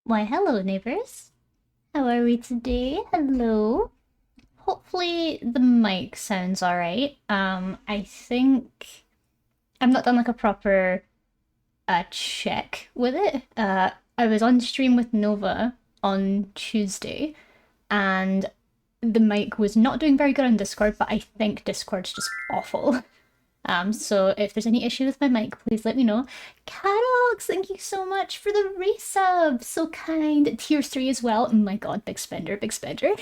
Why, hello, neighbors. How are we today? Hello. Hopefully the mic sounds alright. I think I've not done like a proper check with it. I was on stream with Nova on Tuesday, and the mic was not doing very good on Discord, but I think Discord's just awful. So if there's any issue with my mic, please let me know. Carox, thank you so much for the resub. So kind. Tier 3 as well. Oh my god, big spender, big spender.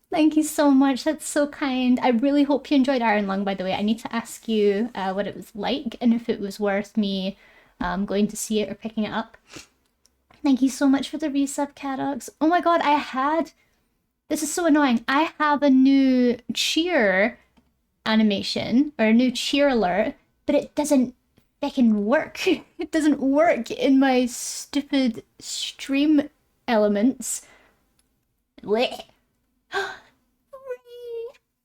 Thank you so much. That's so kind. I really hope you enjoyed Iron Lung, by the way. I need to ask you what it was like and if it was worth me going to see it or picking it up. Thank you so much for the resub, Carox. Oh my god, I had. This is so annoying. I have a new cheer animation or a new cheer alert, but it doesn't fucking work. It doesn't work in my stupid stream elements. Blech. Ray!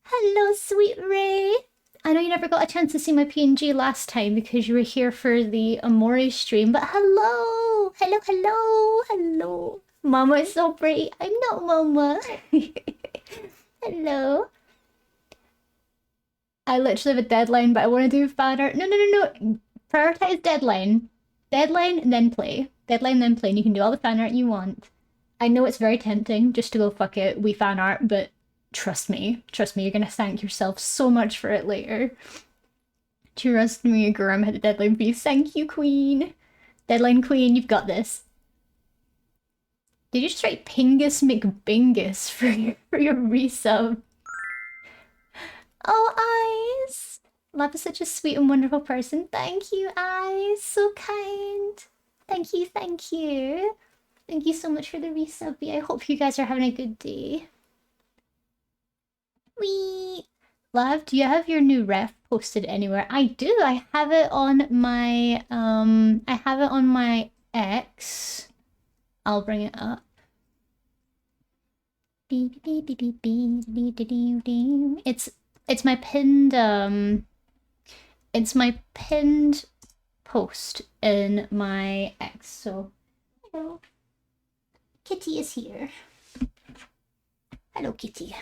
Hello, sweet Ray! I know you never got a chance to see my PNG last time because you were here for the Amore stream, but hello! Hello, hello, hello! Mama is so pretty. I'm not Mama. Hello. I literally have a deadline, but I want to do fan art. No, no, no, no. Prioritize deadline. Deadline, then play. Deadline, then play, and you can do all the fan art you want. I know it's very tempting just to go fuck it, we fan art, but trust me, you're gonna thank yourself so much for it later. Trust me, Grim had a deadline for you. Thank you, Queen. Deadline Queen, you've got this. Did you just write Pingus McBingus for your resub? Oh, Eyes! Love is such a sweet and wonderful person. Thank you, Eyes. So kind. Thank you, thank you. Thank you so much for the resub. I hope you guys are having a good day. Wee! Love, do you have your new ref posted anywhere? I do. I have it on my X. I'll bring it up. It's my pinned post in my X. So hello. Kitty is here. Hello, Kitty.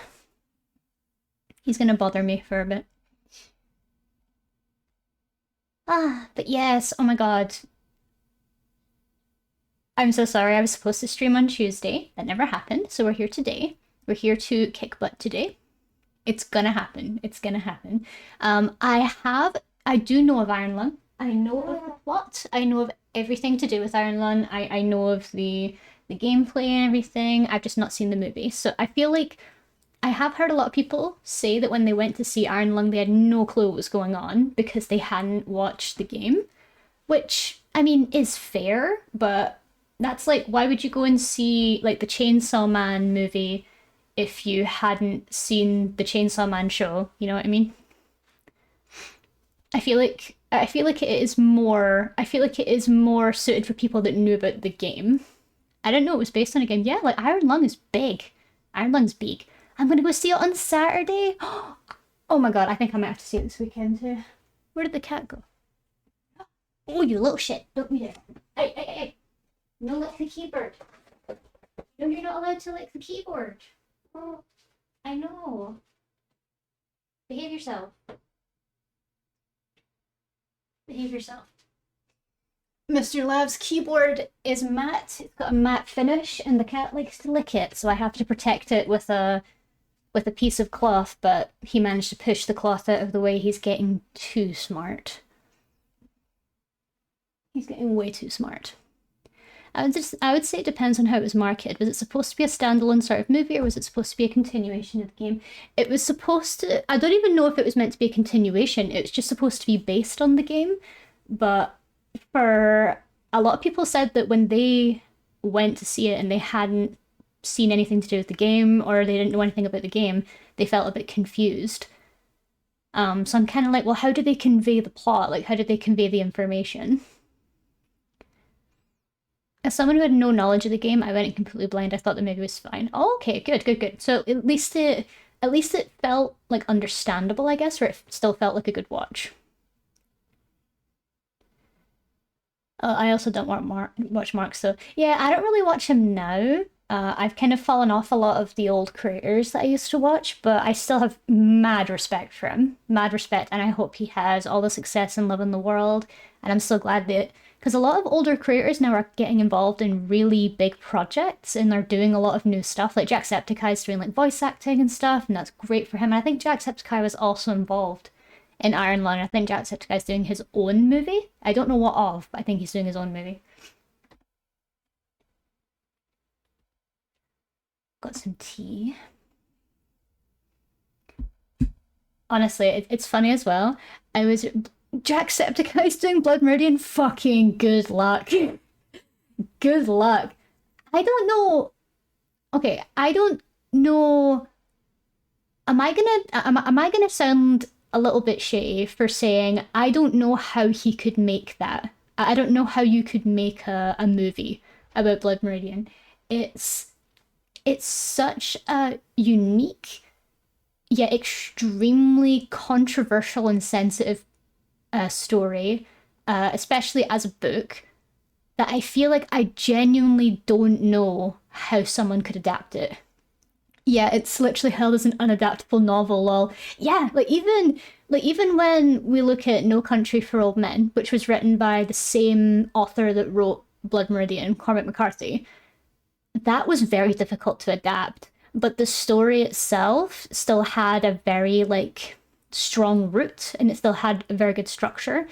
He's gonna bother me for a bit. But yes, oh my god. I'm so sorry, I was supposed to stream on Tuesday. That never happened, so we're here today. We're here to kick butt today. It's gonna happen. It's gonna happen. I do know of Iron Lung. I know of the plot. I know of everything to do with Iron Lung. I know of the gameplay and everything. I've just not seen the movie. So I feel like I have heard a lot of people say that when they went to see Iron Lung, they had no clue what was going on because they hadn't watched the game, which, I mean, is fair, but that's like, why would you go and see, like, the Chainsaw Man movie if you hadn't seen the Chainsaw Man show? You know what I mean? I feel like it is more suited for people that knew about the game. I didn't know it was based on a game. Yeah, like Iron Lung is big. Iron Lung's big. I'm gonna go see it on Saturday. Oh my god, I think I might have to see it this weekend too. Where did the cat go? Oh, you little shit. Don't be there. Hey, hey, hey. No lick the keyboard. No, you're not allowed to lick the keyboard. Oh, I know. Behave yourself. Behave yourself. Mr. Lav's keyboard is matte. It's got a matte finish, and the cat likes to lick it, so I have to protect it with a piece of cloth, but he managed to push the cloth out of the way. He's getting too smart. He's getting way too smart. I would say it depends on how it was marketed. Was it supposed to be a standalone sort of movie, or was it supposed to be a continuation of the game? It was supposed to. I don't even know if it was meant to be a continuation. It was just supposed to be based on the game. But for a lot of people said that when they went to see it and they hadn't seen anything to do with the game or they didn't know anything about the game, they felt a bit confused. So I'm kind of like, well, how did they convey the plot? Like, how did they convey the information? As someone who had no knowledge of the game, I went in completely blind. I thought the movie was fine. Oh, okay, good, good, good. So at least it felt like understandable, I guess, or it still felt like a good watch. I also don't watch Mark, so yeah, I don't really watch him now. I've kind of fallen off a lot of the old creators that I used to watch, but I still have mad respect for him, mad respect, and I hope he has all the success and love in the world. And I'm so glad that because a lot of older creators now are getting involved in really big projects and they're doing a lot of new stuff. Like Jacksepticeye's doing like voice acting and stuff, and that's great for him. And I think Jacksepticeye was also involved in Iron Lung. I think Jacksepticeye's doing his own movie. I don't know what of, but I think he's doing his own movie. Got some tea. Honestly, it's funny as well. I was Jacksepticeye's doing Blood Meridian. Fucking good luck. Good luck. I don't know. Okay, I don't know. Am I gonna sound a little bit shitty for saying I don't know how he could make that? I don't know how you could make a movie about Blood Meridian. It's it's such a unique yet extremely controversial and sensitive story, especially as a book, that I feel like I genuinely don't know how someone could adapt it. Yeah, it's literally held as an unadaptable novel. Lol. Yeah, like even when we look at No Country for Old Men, which was written by the same author that wrote Blood Meridian, Cormac McCarthy, that was very difficult to adapt. But the story itself still had a very like strong root and it still had a very good structure.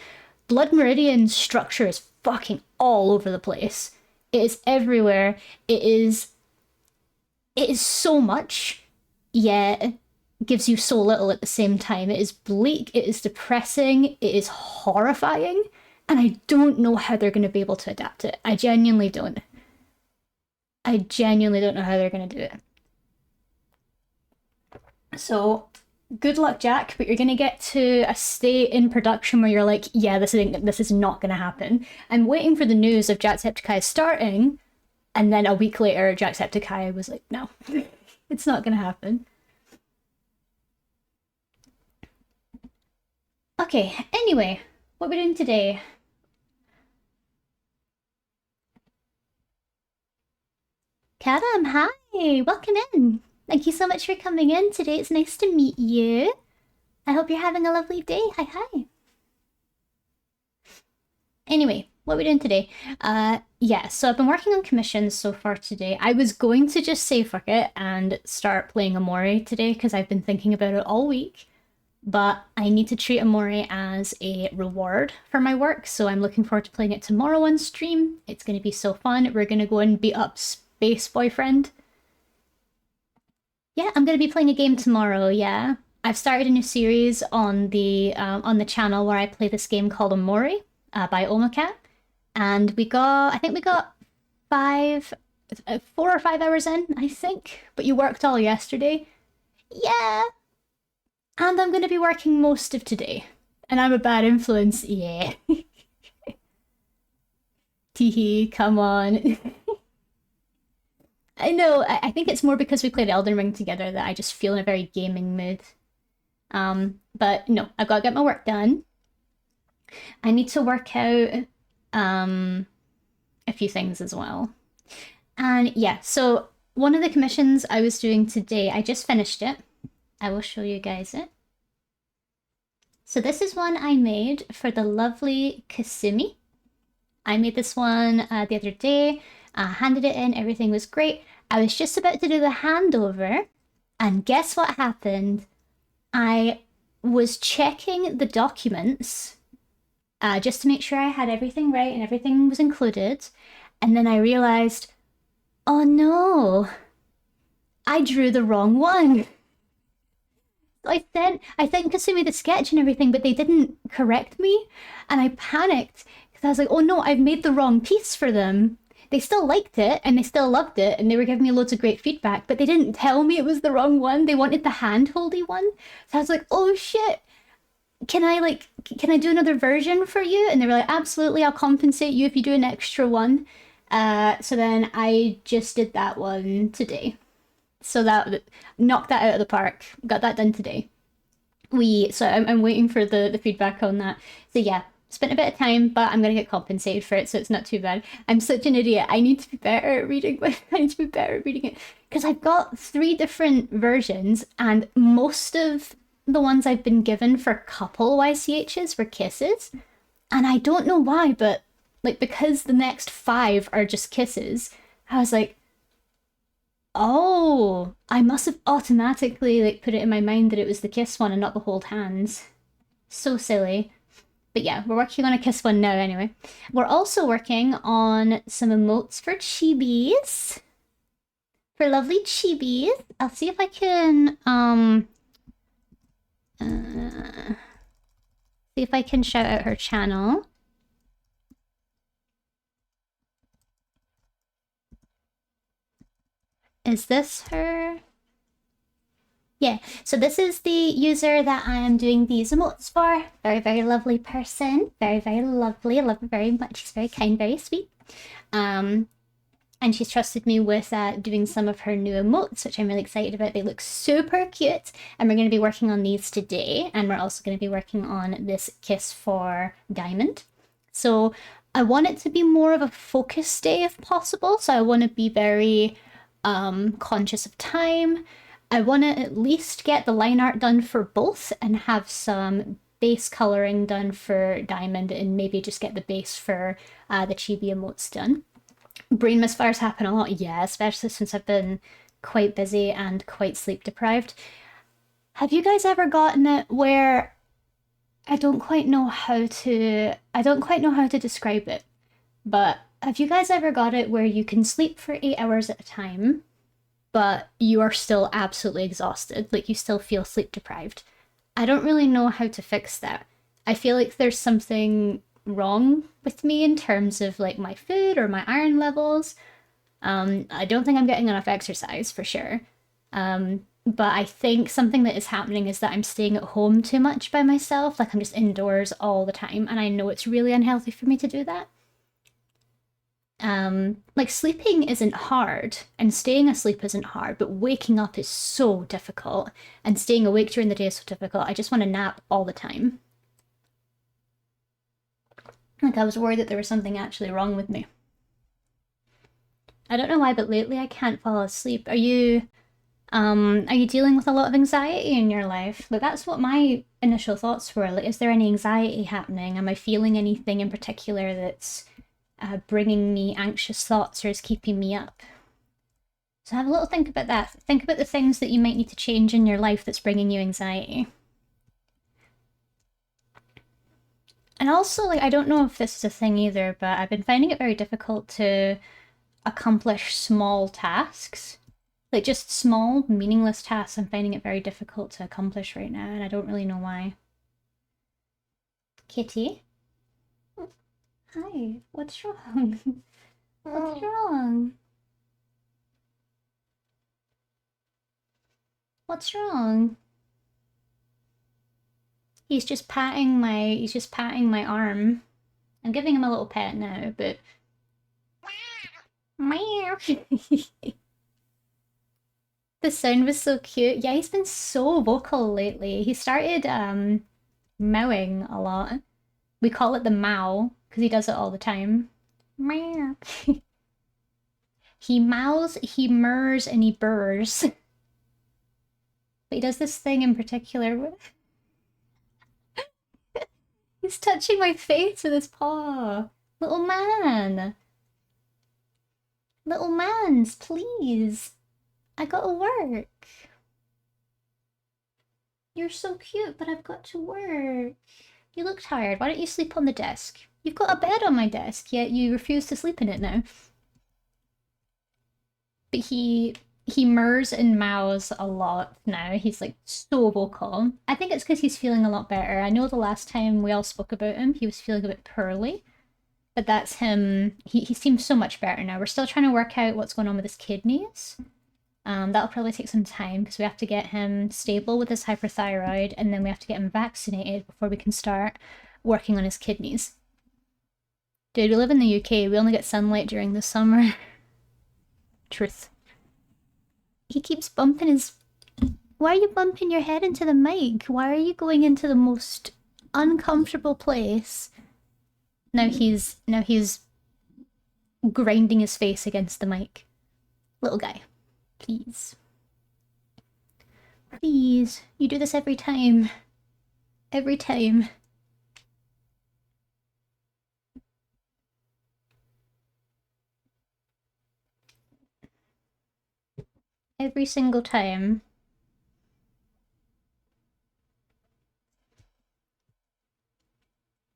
Blood Meridian's structure is fucking all over the place. It is everywhere. It is so much, yet gives you so little at the same time. It is bleak, it is depressing, it is horrifying, and I don't know how they're going to be able to adapt it. I genuinely don't. I genuinely don't know how they're going to do it. So, good luck, Jack, but you're going to get to a state in production where you're like, yeah, this is not going to happen. I'm waiting for the news of Jacksepticeye starting, and then a week later, Jacksepticeye was like, no, it's not going to happen. Okay, anyway, what we're doing today. Kadam, hi, welcome in. Thank you so much for coming in today. It's nice to meet you. I hope you're having a lovely day. Hi, hi. Anyway, what are we doing today? Yeah, so I've been working on commissions so far today. I was going to just say fuck it and start playing Amori today because I've been thinking about it all week. But I need to treat Amori as a reward for my work, so I'm looking forward to playing it tomorrow on stream. It's going to be so fun. We're going to go and beat up Space Boyfriend. Yeah, I'm going to be playing a game tomorrow, yeah. I've started a new series on the channel where I play this game called Amori by Omacat. And I think we got 4 or 5 hours in, I think. But you worked all yesterday. Yeah. And I'm going to be working most of today. And I'm a bad influence. Yeah. Teehee, come on. I know, I think it's more because we played Elden Ring together that I just feel in a very gaming mood. But no, I've got to get my work done. I need to work out a few things as well. And yeah, so one of the commissions I was doing today, I just finished it. I will show you guys it. So this is one I made for the lovely Kasumi. I made this one the other day, handed it in, everything was great. I was just about to do the handover, and guess what happened? I was checking the documents just to make sure I had everything right and everything was included, and then I realized, oh no, I drew the wrong one. I sent Kasumi the sketch and everything, but they didn't correct me, and I panicked because I was like, "Oh no, I've made the wrong piece for them." They still liked it and they still loved it, and they were giving me loads of great feedback, but they didn't tell me it was the wrong one. They wanted the hand-holdy one, so I was like, "Oh shit! Can I do another version for you?" And they were like, "Absolutely, I'll compensate you if you do an extra one." So then I just did that one today. So that knocked that out of the park. Got that done today. I'm waiting for the feedback on that. So yeah, Spent a bit of time, but I'm gonna get compensated for it, so it's not too bad. I'm such an idiot. I need to be better at reading. I need to be better at reading it because I've got 3 different versions, and most of the ones I've been given for couple YCHs were kisses, and I don't know why, but like because the next 5 are just kisses, I was like, oh, I must have automatically like put it in my mind that it was the kiss one and not the hold hands. So silly. But yeah, we're working on a kiss one now anyway. We're also working on some emotes for chibis. For lovely chibis. I'll see if I can see if I can shout out her channel. Is this her? Yeah, so this is the user that I am doing these emotes for. Very, very lovely person. Very, very lovely. I love her very much. She's very kind, very sweet. And she's trusted me with doing some of her new emotes, which I'm really excited about. They look super cute, and we're going to be working on these today. And we're also going to be working on this kiss for Diamond. So I want it to be more of a focus day if possible. So I want to be very conscious of time. I want to at least get the line art done for both and have some base coloring done for Diamond and maybe just get the base for the chibi emotes done. Brain misfires happen a lot, yeah, especially since I've been quite busy and quite sleep deprived. Have you guys ever gotten it where I don't quite know how to describe it, but have you guys ever got it where you can sleep for 8 hours at a time, but you are still absolutely exhausted, like you still feel sleep deprived? I don't really know how to fix that. I feel like there's something wrong with me in terms of like my food or my iron levels. I don't think I'm getting enough exercise for sure. But I think something that is happening is that I'm staying at home too much by myself. Like I'm just indoors all the time, and I know it's really unhealthy for me to do that. Like sleeping isn't hard, and staying asleep isn't hard, but waking up is so difficult, and staying awake during the day is so difficult. I just want to nap all the time. Like I was worried that there was something actually wrong with me. I don't know why, but lately I can't fall asleep. Are you dealing with a lot of anxiety in your life? Like that's what my initial thoughts were. Like, is there any anxiety happening? Am I feeling anything in particular that's bringing me anxious thoughts or is keeping me up? So have a little think about that. Think about the things that you might need to change in your life that's bringing you anxiety. And also, like, I don't know if this is a thing either, but I've been finding it very difficult to accomplish small tasks. Like, just small, meaningless tasks, I'm finding it very difficult to accomplish right now, and I don't really know why. Kitty? Hi, what's wrong? What's wrong? What's wrong? He's just patting my arm. I'm giving him a little pet now, but meow. The sound was so cute. Yeah, he's been so vocal lately. He started mowing a lot. We call it the mow because he does it all the time. Meow. He mows, he murs, and he burrs. But he does this thing in particular with he's touching my face with his paw. Little man. Little mans, please. I gotta work. You're so cute, but I've got to work. You look tired. Why don't you sleep on the desk? You've got a bed on my desk, yet you refuse to sleep in it now. But he murs and mows a lot now. He's like so vocal. I think it's because he's feeling a lot better. I know the last time we all spoke about him, he was feeling a bit poorly. But that's him. He seems so much better now. We're still trying to work out what's going on with his kidneys. That'll probably take some time because we have to get him stable with his hyperthyroid and then we have to get him vaccinated before we can start working on his kidneys. Dude, we live in the UK. We only get sunlight during the summer. Truth. He keeps bumping his... Why are you bumping your head into the mic? Why are you going into the most uncomfortable place Now he's grinding his face against the mic. Little guy, please. Please. You do this every time. Every time. Every single time.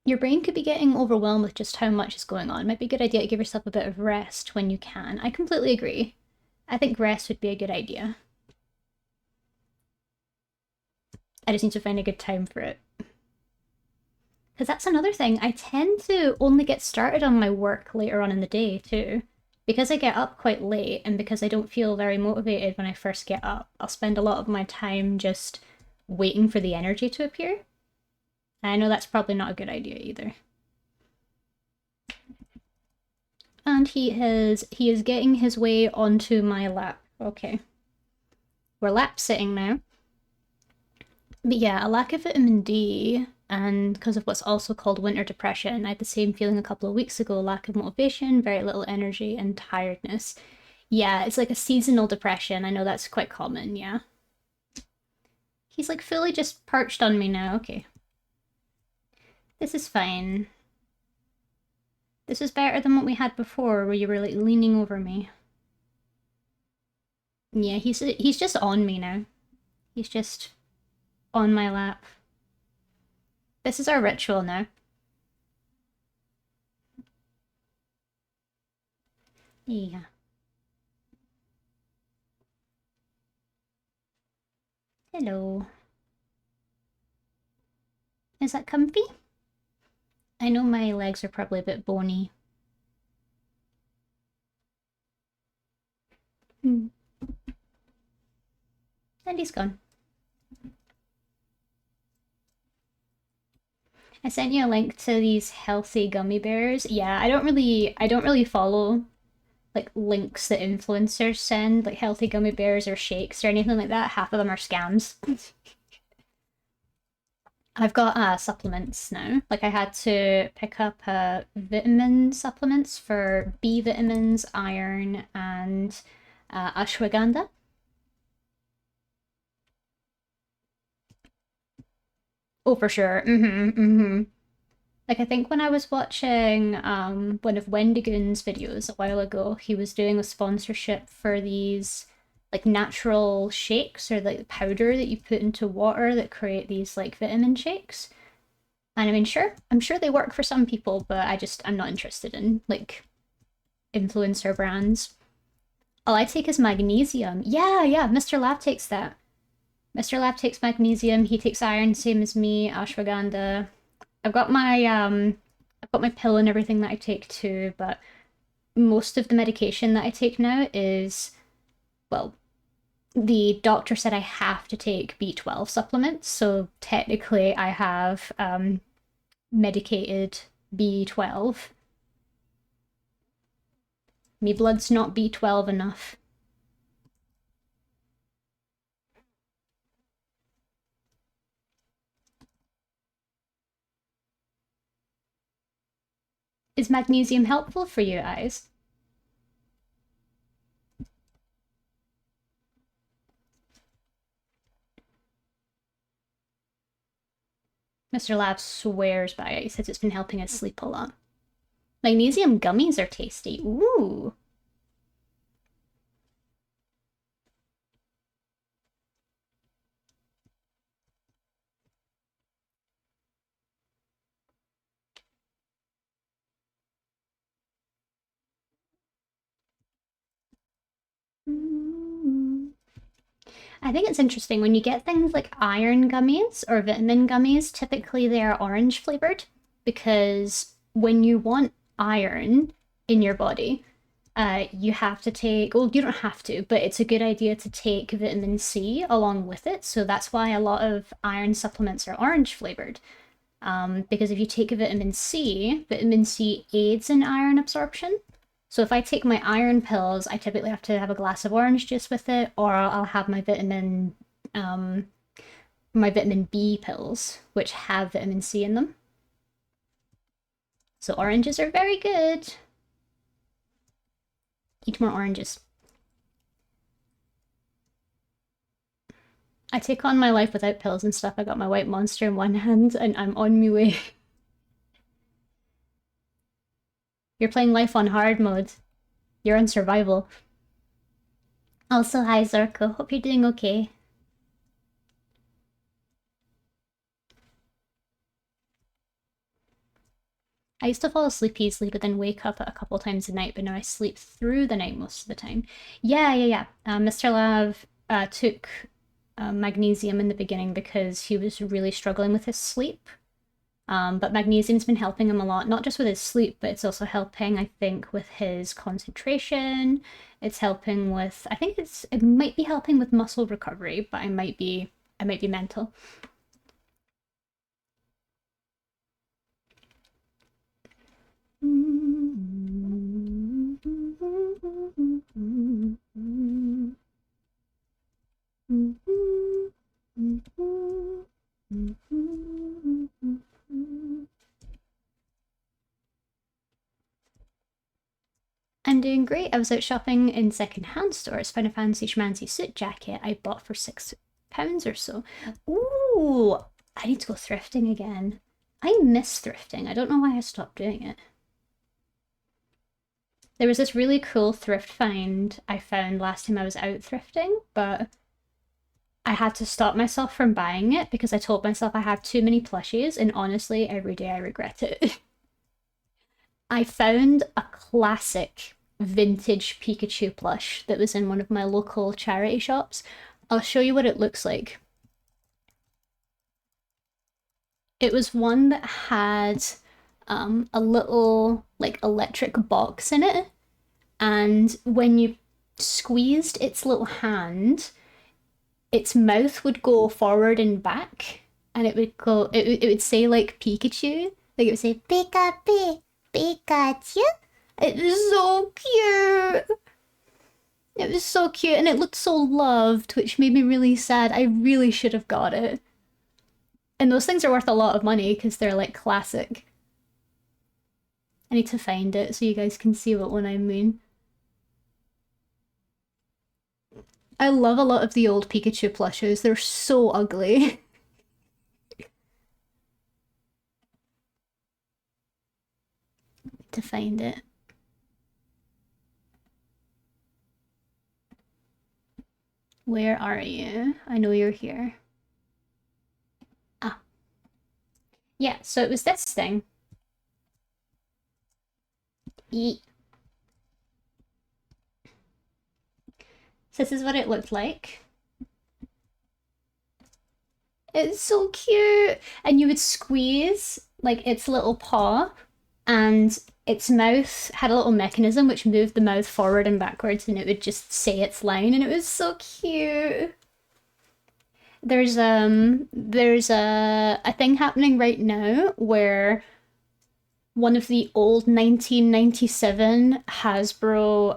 Your brain could be getting overwhelmed with just how much is going on. It might be a good idea to give yourself a bit of rest when you can. I completely agree. I think rest would be a good idea. I just need to find a good time for it. Because that's another thing. I tend to only get started on my work later on in the day, too. Because I get up quite late and because I don't feel very motivated when I first get up, I'll spend a lot of my time just waiting for the energy to appear. And I know that's probably not a good idea either. And he is getting his way onto my lap. Okay. We're lap sitting now. But yeah, a lack of vitamin D, and because of what's also called winter depression, I had the same feeling a couple of weeks ago, lack of motivation, very little energy, and tiredness. Yeah, it's like a seasonal depression. I know that's quite common, yeah. He's like fully just perched on me now. Okay. This is fine. This is better than what we had before, where you were like leaning over me. Yeah, he's just on me now. He's just on my lap. This is our ritual now. Yeah. Hello. Is that comfy? I know my legs are probably a bit bony. Hmm. And he's gone. I sent you a link to these healthy gummy bears. Yeah, I don't really follow like links that influencers send, like healthy gummy bears or shakes or anything like that. Half of them are scams. I've got supplements now. Like I had to pick up vitamin supplements for B vitamins, iron, and ashwagandha. Oh, for sure. Like I think when I was watching one of Wendigoon's videos a while ago, he was doing a sponsorship for these like natural shakes or like powder that you put into water that create these like vitamin shakes. And I mean, sure, I'm sure they work for some people, but I'm not interested in like influencer brands. All I take is magnesium. Yeah, yeah, Mr. Lab takes that. Mr. Lab takes magnesium, he takes iron, same as me, ashwagandha. I've got my pill and everything that I take too, but most of the medication that I take now is, well, the doctor said I have to take B12 supplements, so technically I have medicated B12. Me blood's not B12 enough. Is magnesium helpful for you eyes? Mr. Lab swears by it. He says it's been helping us sleep a lot. Magnesium gummies are tasty. Ooh. I think it's interesting when you get things like iron gummies or vitamin gummies, typically they are orange flavored because when you want iron in your body, you have to take, well, you don't have to, but it's a good idea to take vitamin C along with it. So that's why a lot of iron supplements are orange flavored. Because if you take vitamin C aids in iron absorption. So if I take my iron pills, I typically have to have a glass of orange juice with it, or I'll have my vitamin B pills, which have vitamin C in them. So oranges are very good. Eat more oranges. I take on my life without pills and stuff. I got my white monster in one hand and I'm on my way. You're playing life on hard mode. You're on survival. Also, hi Zarko. Hope you're doing okay. I used to fall asleep easily, but then wake up a couple times a night, but now I sleep through the night most of the time. Yeah. Mr. Lav took magnesium in the beginning because he was really struggling with his sleep. But magnesium's been helping him a lot, not just with his sleep, but it's also helping, I think, with his concentration. It's helping with, I think it might be helping with muscle recovery, but I might be mental. I'm doing great. I was out shopping in second-hand stores, found a fancy schmancy suit jacket I bought for £6 or so. Ooh, I need to go thrifting again. I miss thrifting. I don't know why I stopped doing it. There was this really cool thrift find I found last time I was out thrifting, but I had to stop myself from buying it because I told myself I have too many plushies, and honestly, every day I regret it. I found a classic vintage Pikachu plush that was in one of my local charity shops. I'll show you what it looks like. It was one that had a little like electric box in it, and when you squeezed its little hand, its mouth would go forward and back, and it would say like Pikachu, like it would say Pika P Pikachu. It was so cute. It was so cute, and it looked so loved, which made me really sad. I really should have got it. And those things are worth a lot of money because they're like classic. I need to find it so you guys can see what one I mean. I love a lot of the old Pikachu plushes. They're so ugly. To find it. Where are you? I know you're here. Ah. Yeah, so it was this thing. Eat. So this is what it looked like. It's so cute. And you would squeeze like its little paw, and its mouth had a little mechanism which moved the mouth forward and backwards, and it would just say its line, and it was so cute. There's a thing happening right now where one of the old 1997 Hasbro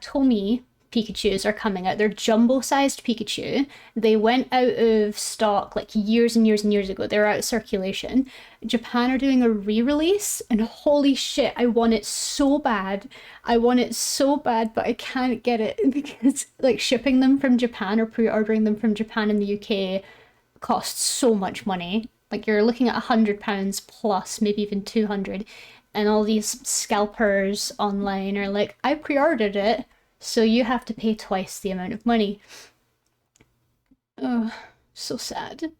Tomy Pikachus are coming out. They're jumbo-sized Pikachu. They went out of stock like years and years and years ago. They're out of circulation. Japan are doing a re-release, and holy shit, I want it so bad. I want it so bad, but I can't get it because like shipping them from Japan or pre-ordering them from Japan in the UK costs so much money. Like you're looking at £100 plus, maybe even 200, and all these scalpers online are like, I pre-ordered it, so you have to pay twice the amount of money. Oh, so sad.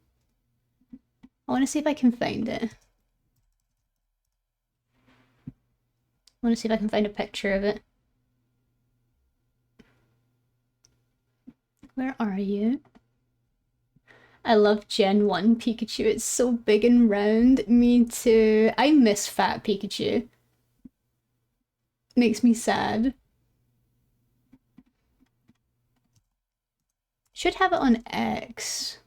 I want to see if I can find it. I want to see if I can find a picture of it. Where are you? I love Gen 1 Pikachu. It's so big and round. Me too. I miss fat Pikachu. Makes me sad. Should have it on X.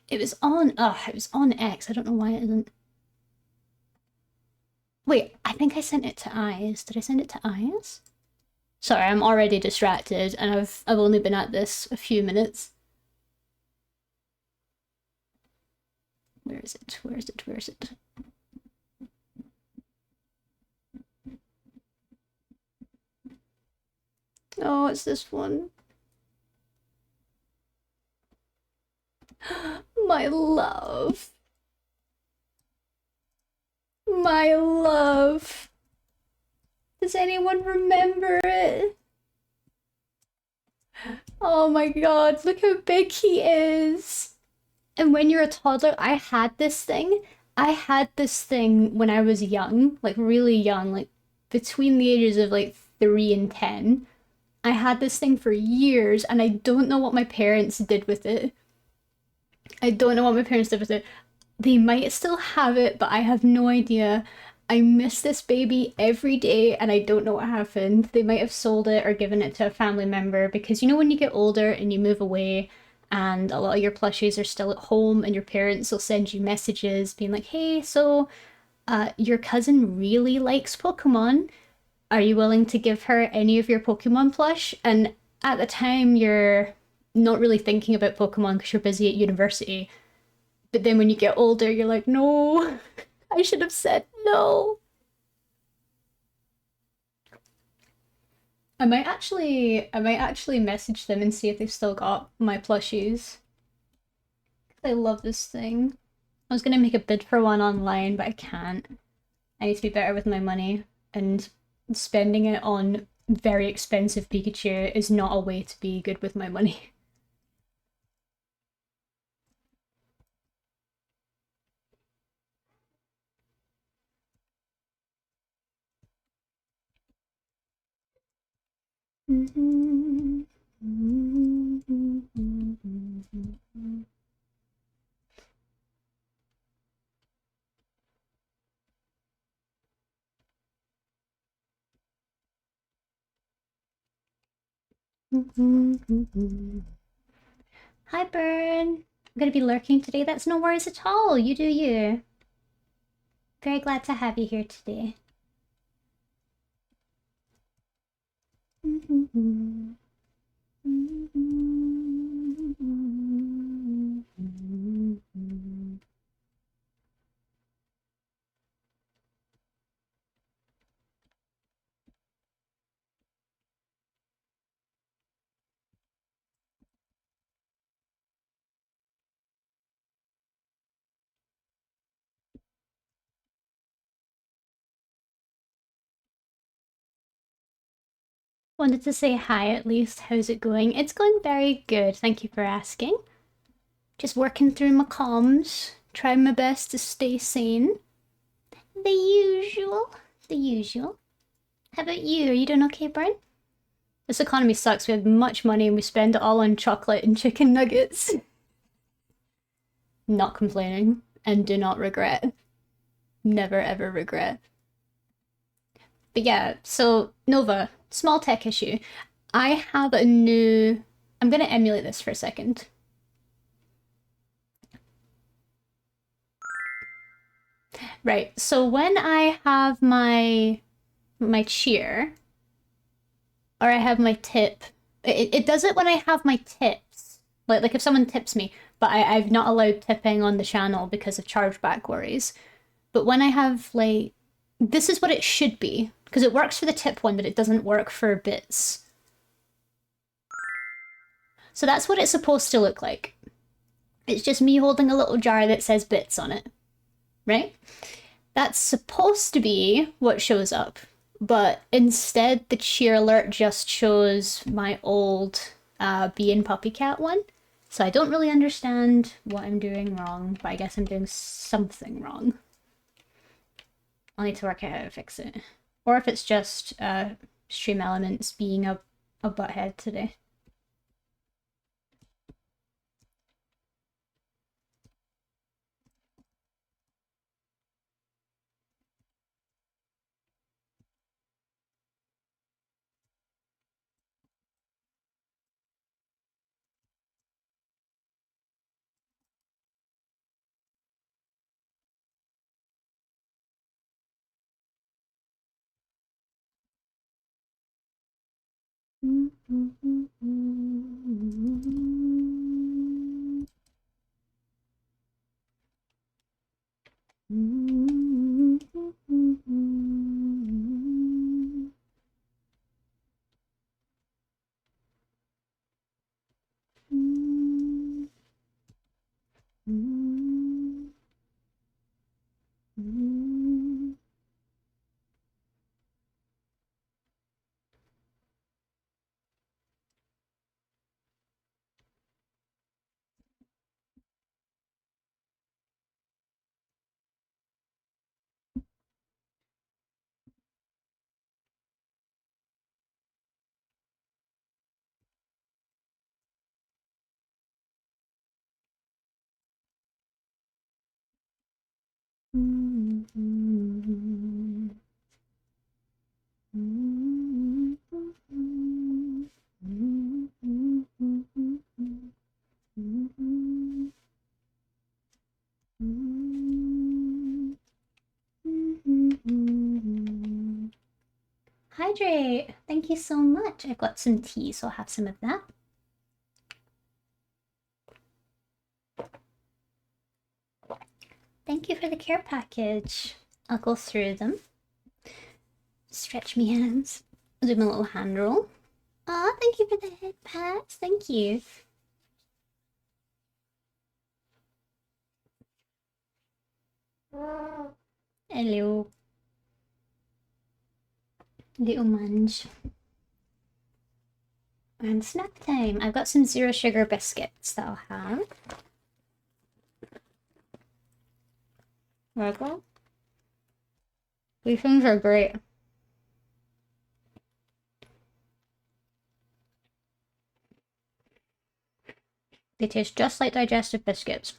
It was on X. I don't know why it isn't. Wait, I think I sent it to Eyes. Did I send it to Eyes? Sorry, I'm already distracted, and I've only been at this a few minutes. Where is it? Where is it? Where is it? Oh, it's this one. My love. My love. Does anyone remember it? Oh my god, look how big he is. And when you're a toddler, I had this thing. I had this thing when I was young, like really young, like between the ages of like 3 and 10. I had this thing for years, and I don't know what my parents did with it. I don't know what my parents did with it. They might still have it, but I have no idea. I miss this baby every day, and I don't know what happened. They might have sold it or given it to a family member because you know when you get older and you move away, and a lot of your plushies are still at home, and your parents will send you messages being like, "Hey, so your cousin really likes Pokemon. Are you willing to give her any of your Pokemon plush?" And at the time, you're not really thinking about Pokemon because you're busy at university. But then when you get older, you're like, no, I should have said no. I might actually message them and see if they've still got my plushies. I love this thing. I was gonna make a bid for one online, but I can't. I need to be better with my money, and spending it on very expensive Pikachu is not a way to be good with my money. Hi, Burn. I'm gonna be lurking today. That's no worries at all. You do you. Very glad to have you here today. Wanted to say hi at least. How's it going? It's going very good. Thank you for asking. Just working through my comms. Trying my best to stay sane. The usual. The usual. How about you? Are you doing okay, Brian? This economy sucks. We have much money and we spend it all on chocolate and chicken nuggets. Not complaining and do not regret. Never ever regret. But yeah, so Nova, small tech issue. I have a new. I'm gonna emulate this for a second. Right. So when I have my cheer or I have my tip, it does it when I have my tips. Like if someone tips me, but I've not allowed tipping on the channel because of chargeback worries. But when I have like this is what it should be because it works for the tip one, but it doesn't work for bits. So that's what it's supposed to look like. It's just me holding a little jar that says bits on it, right? That's supposed to be what shows up, but instead the cheer alert just shows my old bee and puppy cat one. So I don't really understand what I'm doing wrong, but I guess I'm doing something wrong. I'll need to work out how to fix it. Or if it's just Stream Elements being a butthead today. Hydrate! Thank you so much. I've got some tea, so I'll have some of that. Thank you for the care package. I'll go through them. Stretch me hands. Do my little hand roll. Aw, thank you for the head pats. Thank you. Hello. Little munch. And snack time. I've got some zero sugar biscuits that I'll have. There we go. These things are great. They taste just like digestive biscuits,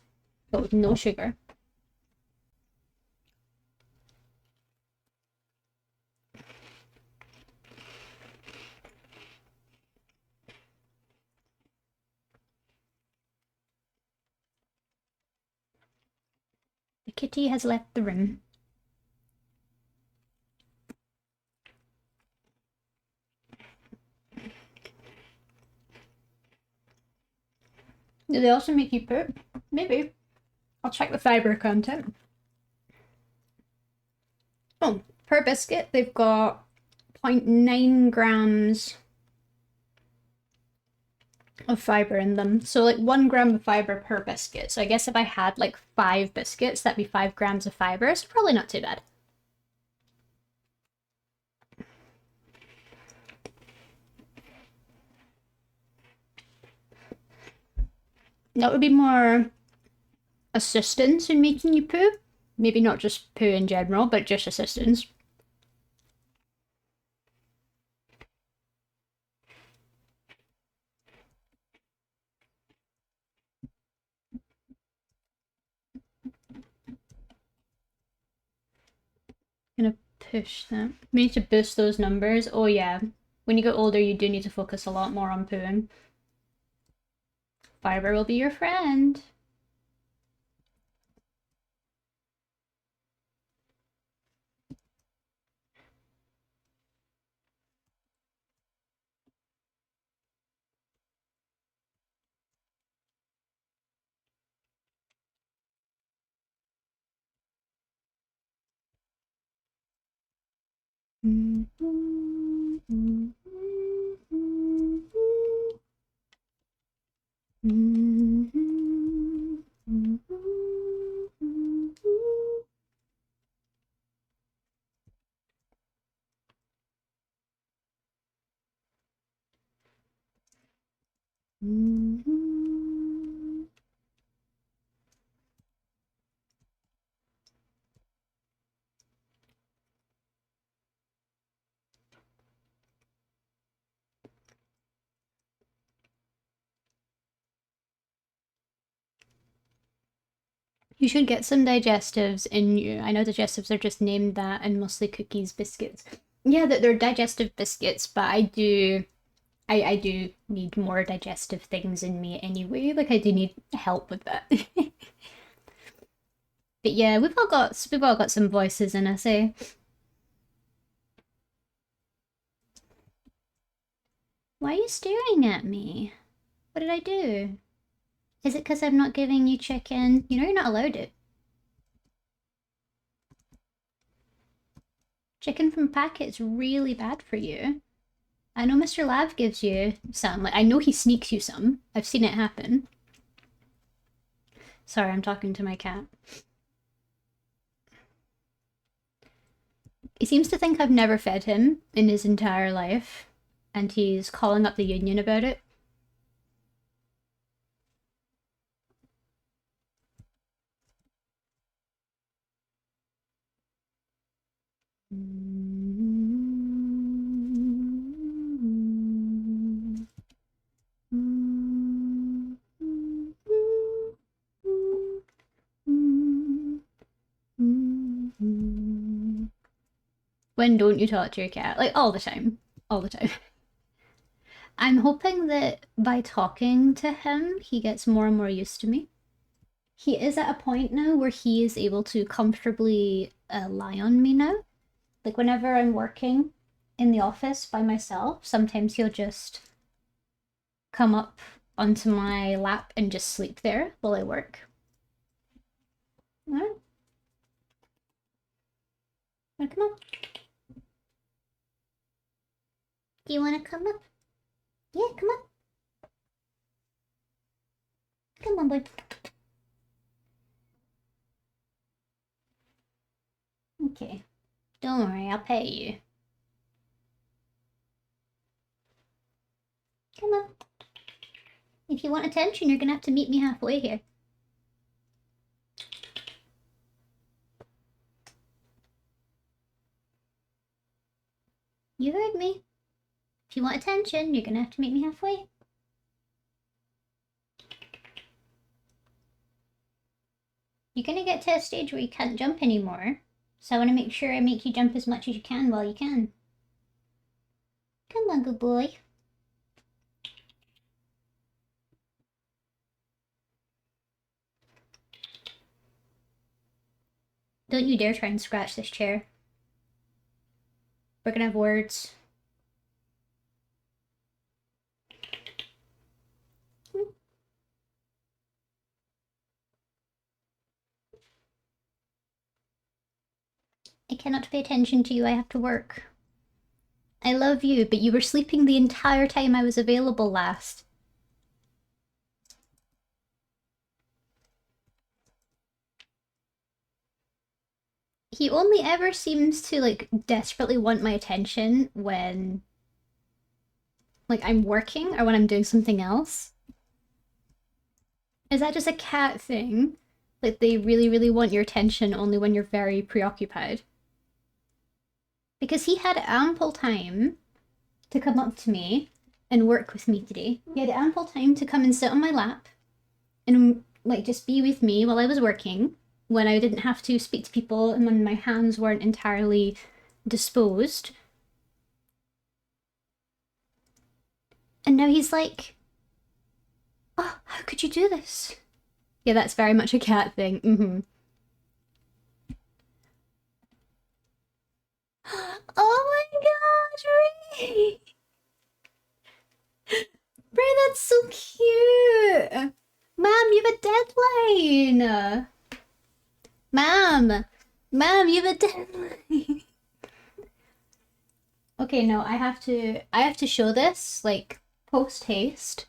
but with no sugar. The kitty has left the room. Do they also make you poop? Maybe. I'll check the fiber content. Oh, per biscuit, they've got 0.9 grams of fiber in them. So like 1 gram of fiber per biscuit. So I guess if I had like 5 biscuits, that'd be 5 grams of fiber. So probably not too bad. That would be more assistance in making you poo. Maybe not just poo in general, but just assistance. Gonna push that. We need to boost those numbers. Oh yeah. When you get older, you do need to focus a lot more on pooing. Fiber will be your friend. You should get some digestives in you. I know digestives are just named that and mostly cookies, biscuits. Yeah, that they're digestive biscuits, but I do need more digestive things in me anyway. Like I do need help with that. But yeah, we've all got some voices in us, eh? Why are you staring at me? What did I do? Is it because I'm not giving you chicken? You know you're not allowed it. Chicken from packet's really bad for you. I know Mr. Lav gives you some. Like I know he sneaks you some. I've seen it happen. Sorry, I'm talking to my cat. He seems to think I've never fed him in his entire life, and he's calling up the union about it. When don't you talk to your cat? Like, all the time. All the time. I'm hoping that by talking to him, he gets more and more used to me. He is at a point now where he is able to comfortably lie on me now. Like, whenever I'm working in the office by myself, sometimes he'll just come up onto my lap and just sleep there while I work. Alright. Wanna come up? Do you wanna come up? Yeah, come up. Come on, boy. Okay. Don't worry, I'll pay you. Come on. If you want attention, you're gonna have to meet me halfway here. You heard me. If you want attention, you're gonna have to meet me halfway. You're gonna get to a stage where you can't jump anymore, so I want to make sure I make you jump as much as you can while you can. Come on, good boy. Don't you dare try and scratch this chair. We're gonna have words. I cannot pay attention to you, I have to work. I love you, but you were sleeping the entire time I was available last. He only ever seems to, like, desperately want my attention when, like, I'm working or when I'm doing something else. Is that just a cat thing? Like, they really, really want your attention only when you're very preoccupied? Because he had ample time to come up to me and work with me today. He had ample time to come and sit on my lap and, like, just be with me while I was working, when I didn't have to speak to people and when my hands weren't entirely disposed. And now he's like, oh, how could you do this? Yeah, that's very much a cat thing. Mm-hmm. Oh my gosh, Ray! Ray, that's so cute! Mom, you have a deadline! Mom, you have a deadline! Okay, no, I have to show this, like, post haste.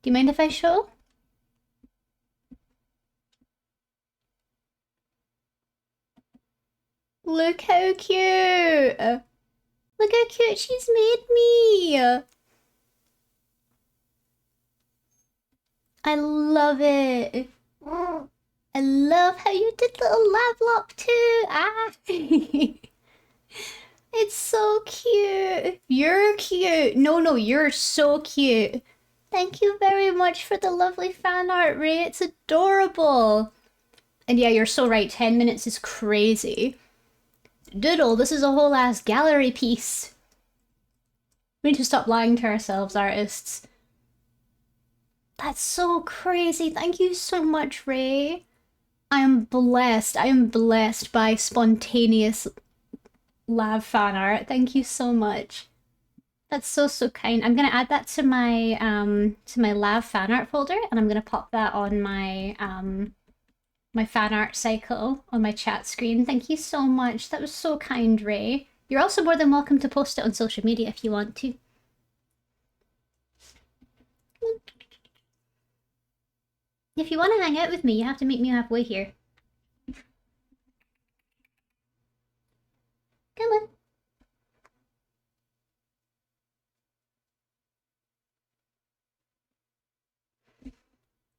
Do you mind if I show? Look how cute! Look how cute she's made me! I love it! I love how you did little lab lock too! Ah! It's so cute! You're cute! No, you're so cute! Thank you very much for the lovely fan art, Ray. It's adorable! And yeah, you're so right, 10 minutes is crazy. Doodle, this is a whole ass gallery piece. We need to stop lying to ourselves, artists. That's so crazy. Thank you so much, Ray. I am blessed. I am blessed by spontaneous lab fan art. Thank you so much. That's so kind. I'm gonna add that to my lab fan art folder, and I'm gonna pop that on my fan art cycle on my chat screen. Thank you so much. That was so kind, Ray. You're also more than welcome to post it on social media if you want to. If you want to hang out with me, you have to meet me halfway here. Come on.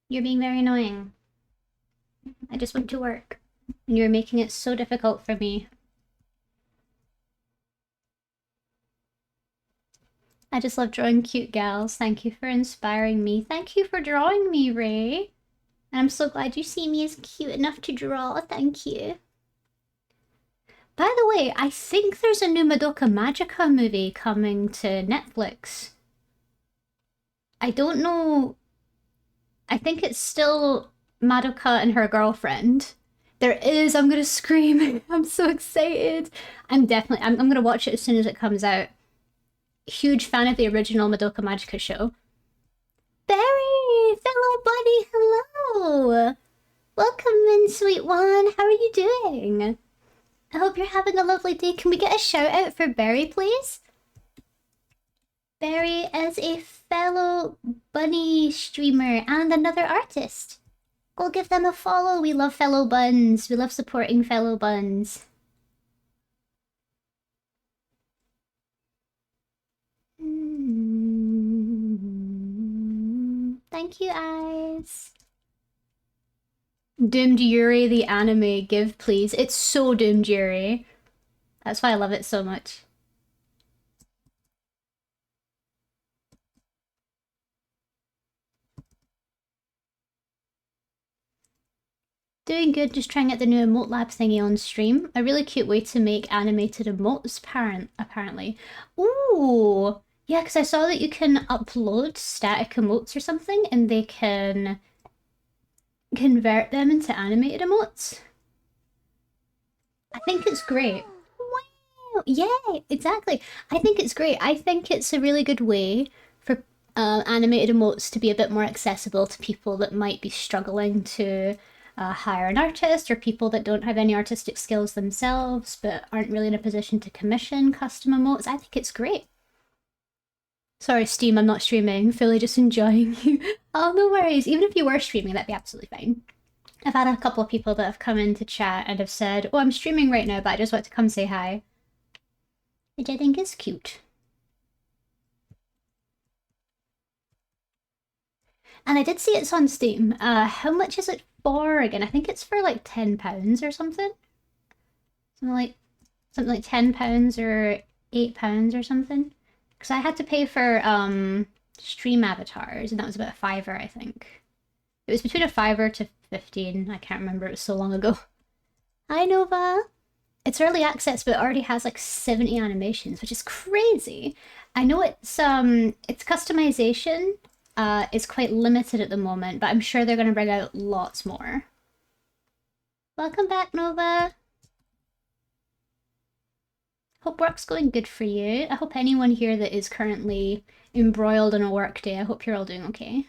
You're being very annoying. I just went to work. And you're making it so difficult for me. I just love drawing cute gals. Thank you for inspiring me. Thank you for drawing me, Ray. And I'm so glad you see me as cute enough to draw. Thank you. By the way, I think there's a new Madoka Magica movie coming to Netflix. I don't know. I think it's still Madoka and her girlfriend. There is. I'm gonna scream. I'm so excited. I'm gonna watch it as soon as it comes out. Huge fan of the original Madoka Magica show. Barry, fellow buddy, hello. Welcome in, sweet one. How are you doing? I hope you're having a lovely day. Can we get a shout out for Barry, please? Barry is a fellow bunny streamer and another artist. Go give them a follow. We love fellow buns. We love supporting fellow buns. Thank you, eyes. Doomed Yuri, the anime, give please. It's so Doomed Yuri. That's why I love it so much. Doing good, just trying out the new emote lab thingy on stream. A really cute way to make animated emotes, apparently. Ooh! Yeah, because I saw that you can upload static emotes or something and they can convert them into animated emotes. I think it's great. Wow! Yeah, exactly. I think it's great. I think it's a really good way for animated emotes to be a bit more accessible to people that might be struggling to hire an artist, or people that don't have any artistic skills themselves but aren't really in a position to commission custom emotes. I think it's great. Sorry, Steam, I'm not streaming. Fully just enjoying you. Oh, no worries. Even if you were streaming, that'd be absolutely fine. I've had a couple of people that have come into chat and have said, oh, I'm streaming right now, but I just want to come say hi. Which I think is cute. And I did see it's on Steam. How much is it for again? I think it's for like £10 or something. Something like £10 or £8 or something. Because I had to pay for stream avatars, and that was about a fiver, I think. It was between a fiver to 15. I can't remember. It was so long ago. Hi, Nova. It's early access, but it already has like 70 animations, which is crazy. I know its customization is quite limited at the moment, but I'm sure they're going to bring out lots more. Welcome back, Nova. Hope work's going good for you. I hope anyone here that is currently embroiled in a work day, I hope you're all doing okay.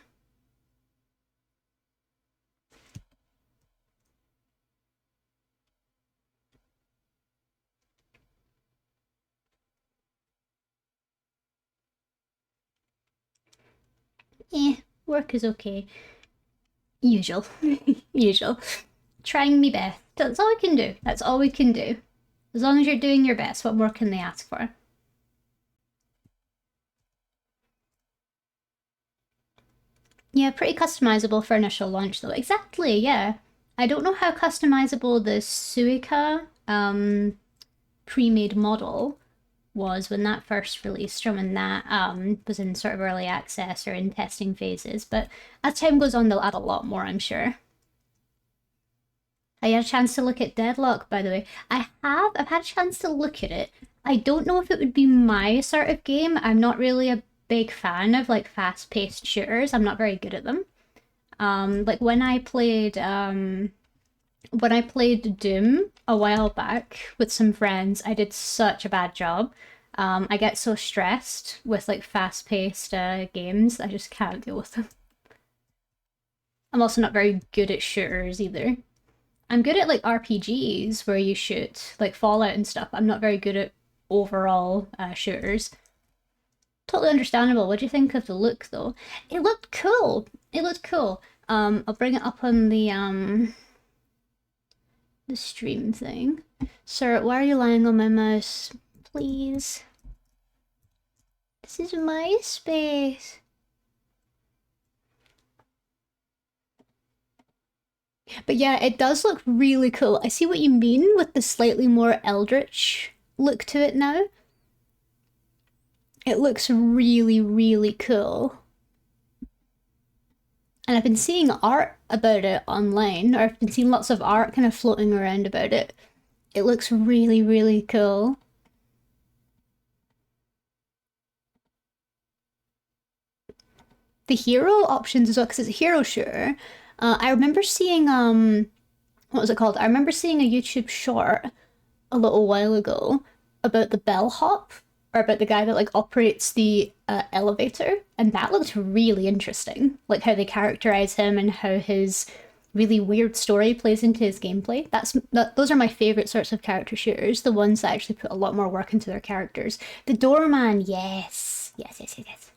Work is okay. Usual. Usual. Trying me best. That's all we can do. That's all we can do. As long as you're doing your best, what more can they ask for? Yeah, pretty customizable for initial launch though. Exactly, yeah. I don't know how customizable the Suica pre-made model was when that first released, or when that was in sort of early access or in testing phases, but as time goes on they'll add a lot more, I'm sure. I had a chance to look at Deadlock, by the way. I've had a chance to look at it. I don't know if it would be my sort of game. I'm not really a big fan of like fast-paced shooters. I'm not very good at them. Like when I played Doom a while back with some friends, I did such a bad job. I get so stressed with like fast-paced games, I just can't deal with them. I'm also not very good at shooters either. I'm good at like RPGs where you shoot, like Fallout and stuff. I'm not very good at overall shooters. Totally understandable. What do you think of the look though? It looked cool. It looked cool. I'll bring it up on the stream thing. Sir, why are you lying on my mouse? Please. This is my space. But yeah, it does look really cool. I see what you mean with the slightly more eldritch look to it now. It looks really, really cool. And I've been seeing art about it online, or I've been seeing lots of art kind of floating around about it. It looks really, really cool. The hero options as well, because it's a hero shooter. I remember seeing what was it called? I remember seeing a YouTube short a little while ago about the bellhop, or about the guy that like operates the elevator, and that looked really interesting. Like how they characterize him and how his really weird story plays into his gameplay. Those are my favorite sorts of character shooters, the ones that actually put a lot more work into their characters. The doorman, yes, yes, yes, yes, yes.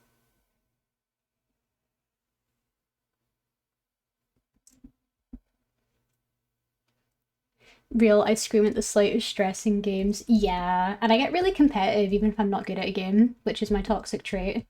Real, I scream at the slightest stress in games. Yeah, and I get really competitive even if I'm not good at a game, which is my toxic trait.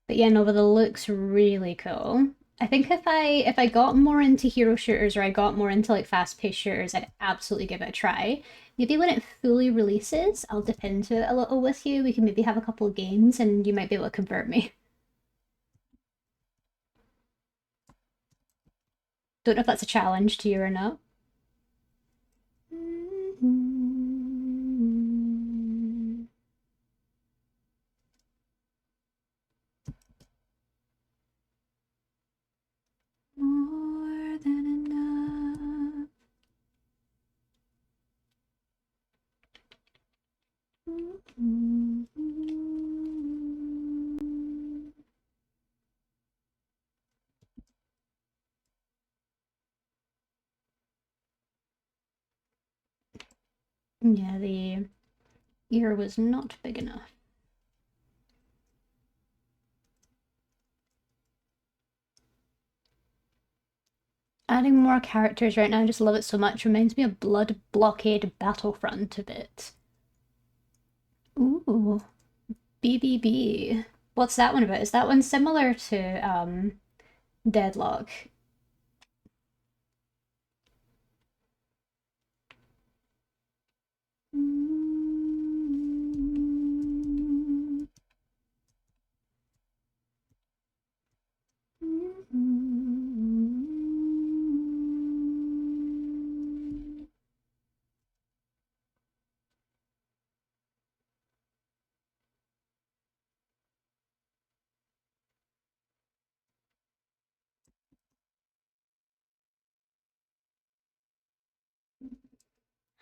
But yeah, no, but the looks really cool. I think if I got more into hero shooters or I got more into like fast paced shooters, I'd absolutely give it a try. Maybe when it fully releases, I'll dip into it a little with you. We can maybe have a couple of games and you might be able to convert me. Don't know if that's a challenge to you or not. More than enough. Yeah, the ear was not big enough. Adding more characters right now, I just love it so much. Reminds me of Blood Blockade Battlefront a bit. Ooh, BBB. What's that one about? Is that one similar to Deadlock?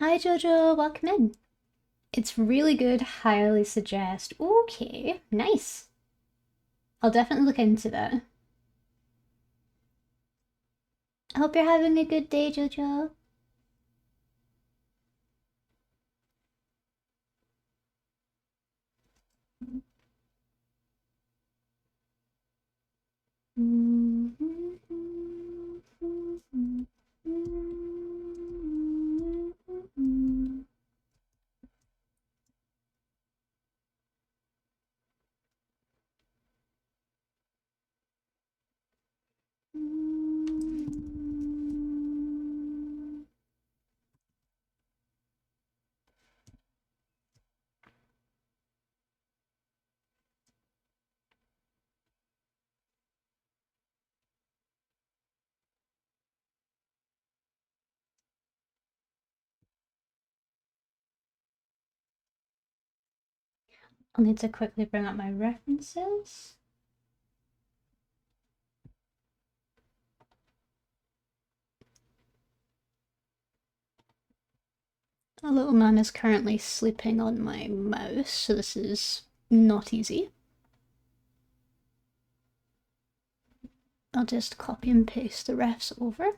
Hi Jojo, welcome in. It's really good, highly suggest. Okay, nice. I'll definitely look into that. I hope you're having a good day, Jojo. I'll need to quickly bring up my references. A little man is currently sleeping on my mouse, so this is not easy. I'll just copy and paste the refs over.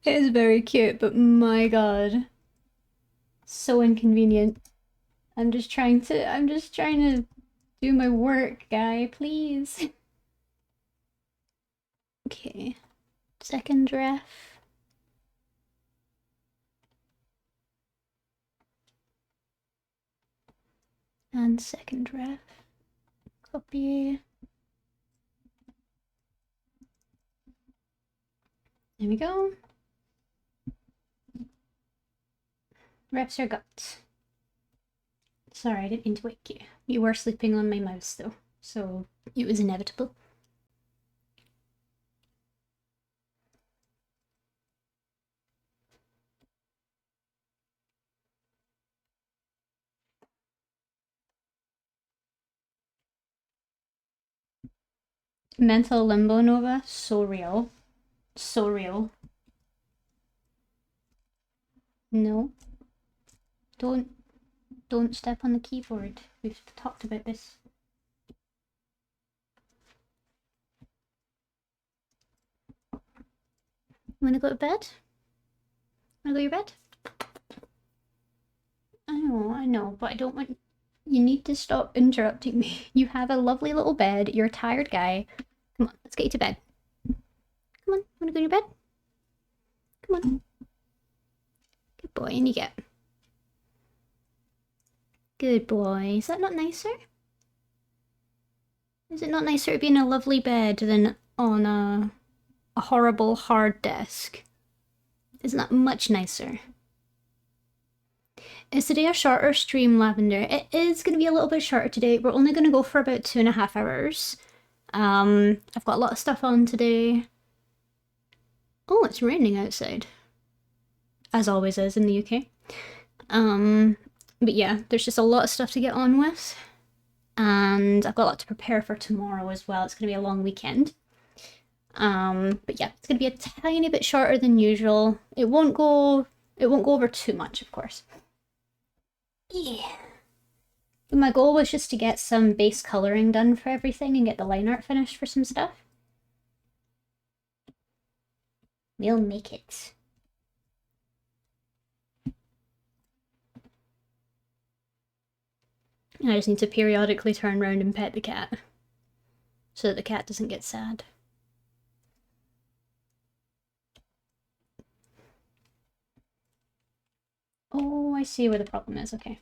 It is very cute, but my god. So inconvenient. I'm just trying to do my work, guy, please. Okay. Second ref. And second ref. Copy. There we go. Refs are got. Sorry, I didn't mean to wake you. You were sleeping on my mouse though, so it was inevitable. Mental limbo, Nova, so real. So real. No. Don't step on the keyboard. We've talked about this. Wanna go to bed? Wanna go to your bed? I know, but I don't want... You need to stop interrupting me. You have a lovely little bed. You're a tired guy. Come on, let's get you to bed. Come on, wanna go to your bed? Come on. Good boy, and you get. Good boy. Is that not nicer? Is it not nicer to be in a lovely bed than on a horrible hard desk? Isn't that much nicer? Is today a shorter stream, Lavender? It is going to be a little bit shorter today. We're only going to go for about 2.5 hours. I've got a lot of stuff on today. Oh, it's raining outside. As always is in the UK. But yeah, there's just a lot of stuff to get on with. And I've got a lot to prepare for tomorrow as well. It's going to be a long weekend. But yeah, it's going to be a tiny bit shorter than usual. It won't go over too much, of course. Yeah. But my goal was just to get some base coloring done for everything and get the line art finished for some stuff. We'll make it. I just need to periodically turn around and pet the cat so that the cat doesn't get sad. Oh, I see where the problem is. Okay.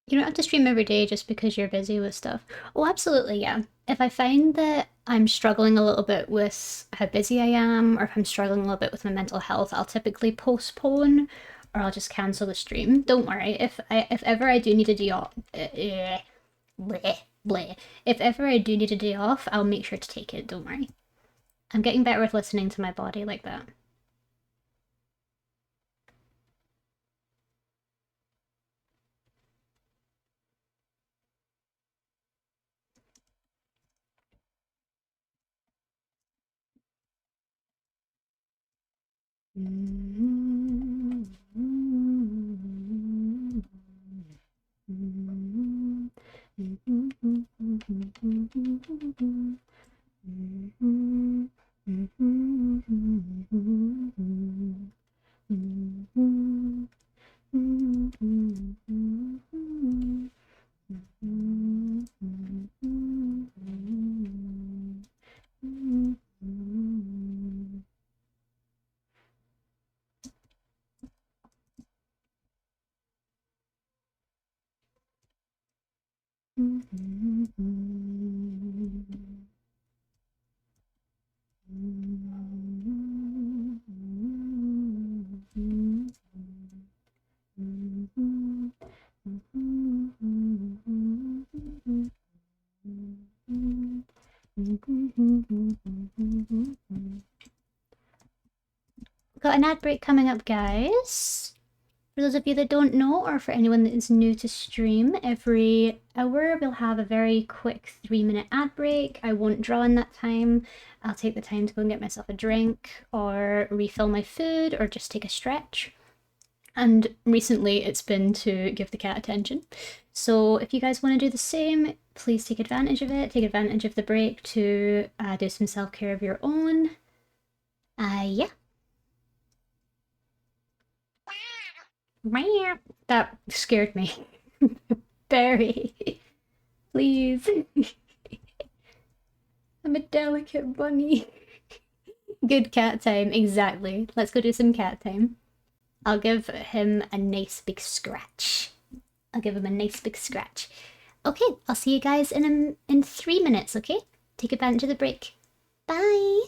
You don't have to stream every day just because you're busy with stuff. Oh, absolutely, yeah. If I find that I'm struggling a little bit with how busy I am, or if I'm struggling a little bit with my mental health, I'll typically postpone, or I'll just cancel the stream. Don't worry. If ever I do need a day off, bleh, bleh. If ever I do need a day off, I'll make sure to take it. Don't worry. I'm getting better with listening to my body like that. Got an ad break coming up, guys. For those of you that don't know, or for anyone that is new to stream, every hour we'll have a very quick 3-minute ad break. I won't draw in that time. I'll take the time to go and get myself a drink, or refill my food, or just take a stretch. And recently it's been to give the cat attention. So if you guys want to do the same, please take advantage of it. Take advantage of the break to do some self-care of your own. Yeah. That scared me. Very. Please. I'm a delicate bunny. Good cat time, exactly. Let's go do some cat time. I'll give him a nice big scratch. I'll give him a nice big scratch. Okay, I'll see you guys in 3 minutes, okay? Take advantage of the break. Bye!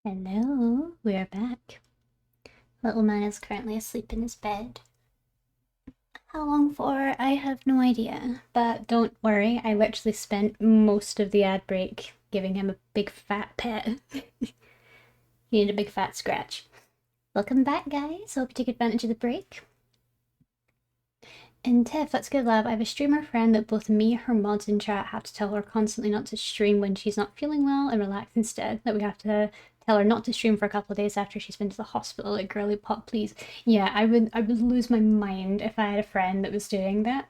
Hello, we're back. Little man is currently asleep in his bed. How long for? I have no idea. But don't worry, I literally spent most of the ad break giving him a big fat pet. He needed a big fat scratch. Welcome back, guys. Hope you take advantage of the break. And Tiff, that's good, love. I have a streamer friend that both me and her mods in chat have to tell her constantly not to stream when she's not feeling well and relax instead. That we have to tell her not to stream for a couple of days after she's been to the hospital. Like, girly pop, please. Yeah, I would lose my mind if I had a friend that was doing that.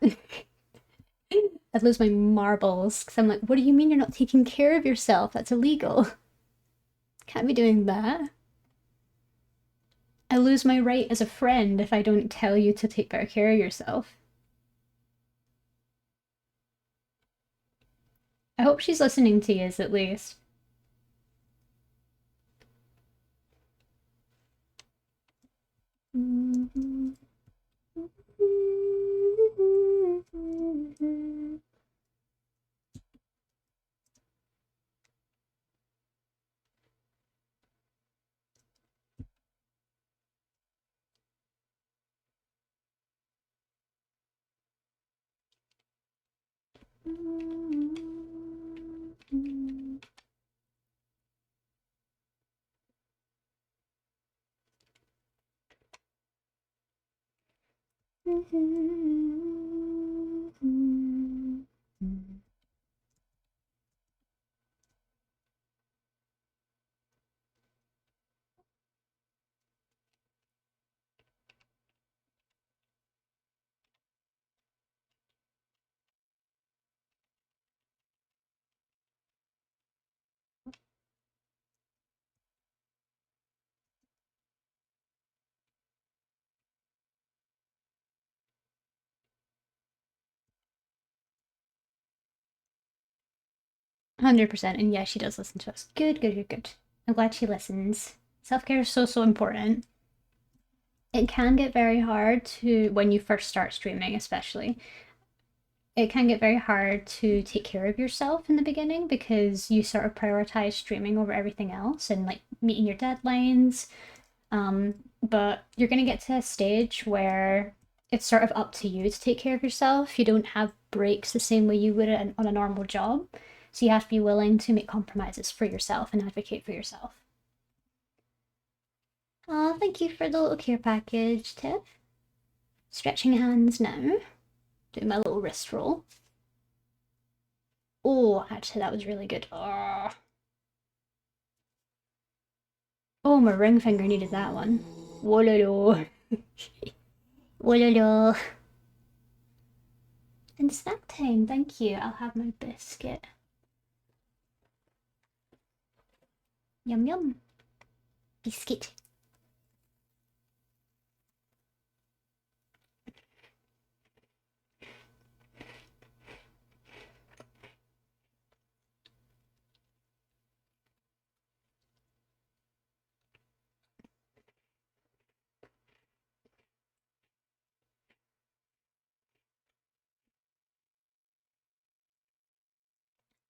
I'd lose my marbles because I'm like, what do you mean you're not taking care of yourself? That's illegal. Can't be doing that. I lose my right as a friend if I don't tell you to take better care of yourself. I hope she's listening to yous at least. Mm-hmm. 100%. And yeah, she does listen to us. Good, good, good, good. I'm glad she listens. Self care is so, so important. It can get very hard to, when you first start streaming, especially, it can get very hard to take care of yourself in the beginning because you sort of prioritize streaming over everything else and like meeting your deadlines. But you're going to get to a stage where it's sort of up to you to take care of yourself. You don't have breaks the same way you would on a normal job. So you have to be willing to make compromises for yourself and advocate for yourself. Oh, thank you for the little care package, Tiff. Stretching hands now. Doing my little wrist roll. Oh, actually, that was really good. Oh, my ring finger needed that one. Wololo. Wololo. And snack time, thank you. I'll have my biscuit. Yum yum. Biscuit.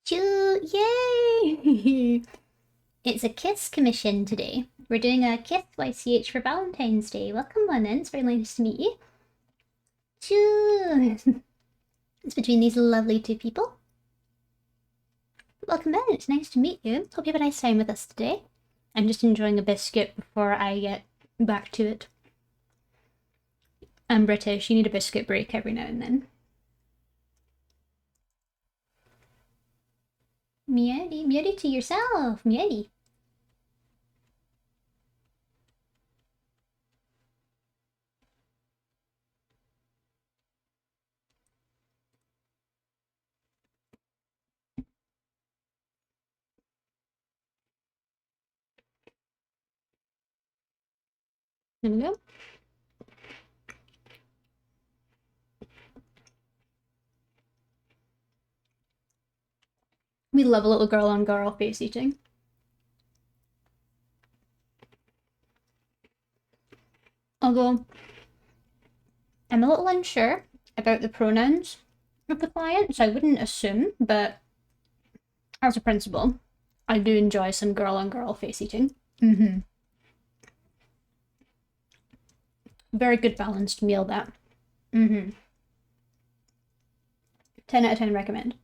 Choo! Yay! It's a kiss commission today. We're doing a kiss YCH for Valentine's Day. Welcome on in. It's very nice to meet you. Choo! It's between these lovely two people. Welcome in. It's nice to meet you. Hope you have a nice time with us today. I'm just enjoying a biscuit before I get back to it. I'm British. You need a biscuit break every now and then. Meowdy. Meowdy to yourself. Meowdy. There we go. We love a little girl on girl face eating. Although, I'm a little unsure about the pronouns of the client, so I wouldn't assume, but as a principle, I do enjoy some girl on girl face eating. Very good balanced meal, that. 10 out of 10 recommend.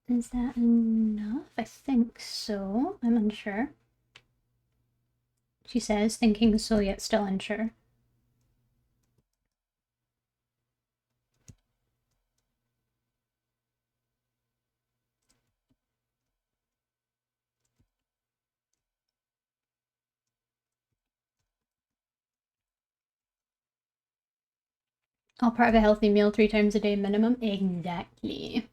Is that enough? I think so. I'm unsure. She says, thinking so yet still unsure. All part of a healthy meal 3 times a day minimum? Exactly.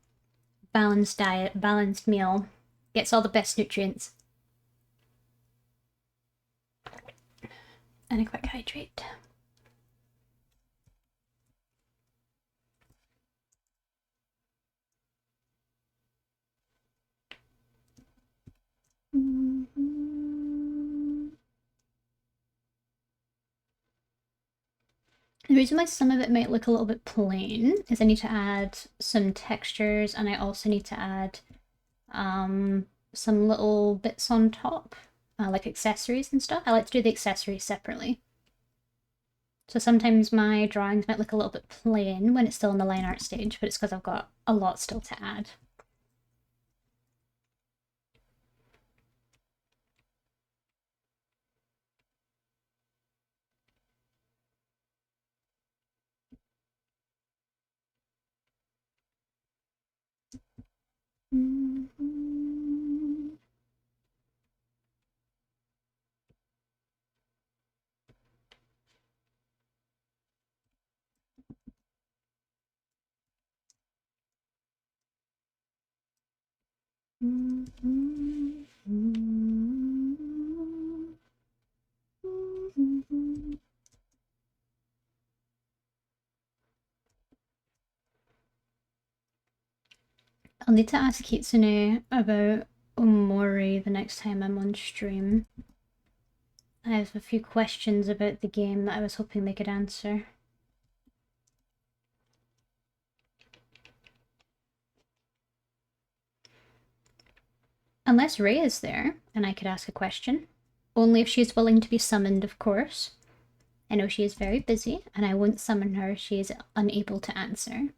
Balanced diet, balanced meal. Gets all the best nutrients. And a quick hydrate. The reason why some of it might look a little bit plain is I need to add some textures, and I also need to add some little bits on top, like accessories and stuff. I like to do the accessories separately. So sometimes my drawings might look a little bit plain when it's still in the line art stage, but it's because I've got a lot still to add. I'll need to ask Kitsune about Omori the next time I'm on stream. I have a few questions about the game that I was hoping they could answer. Unless Ray is there, and I could ask a question. Only if she's willing to be summoned, of course. I know she is very busy, and I won't summon her if she is unable to answer.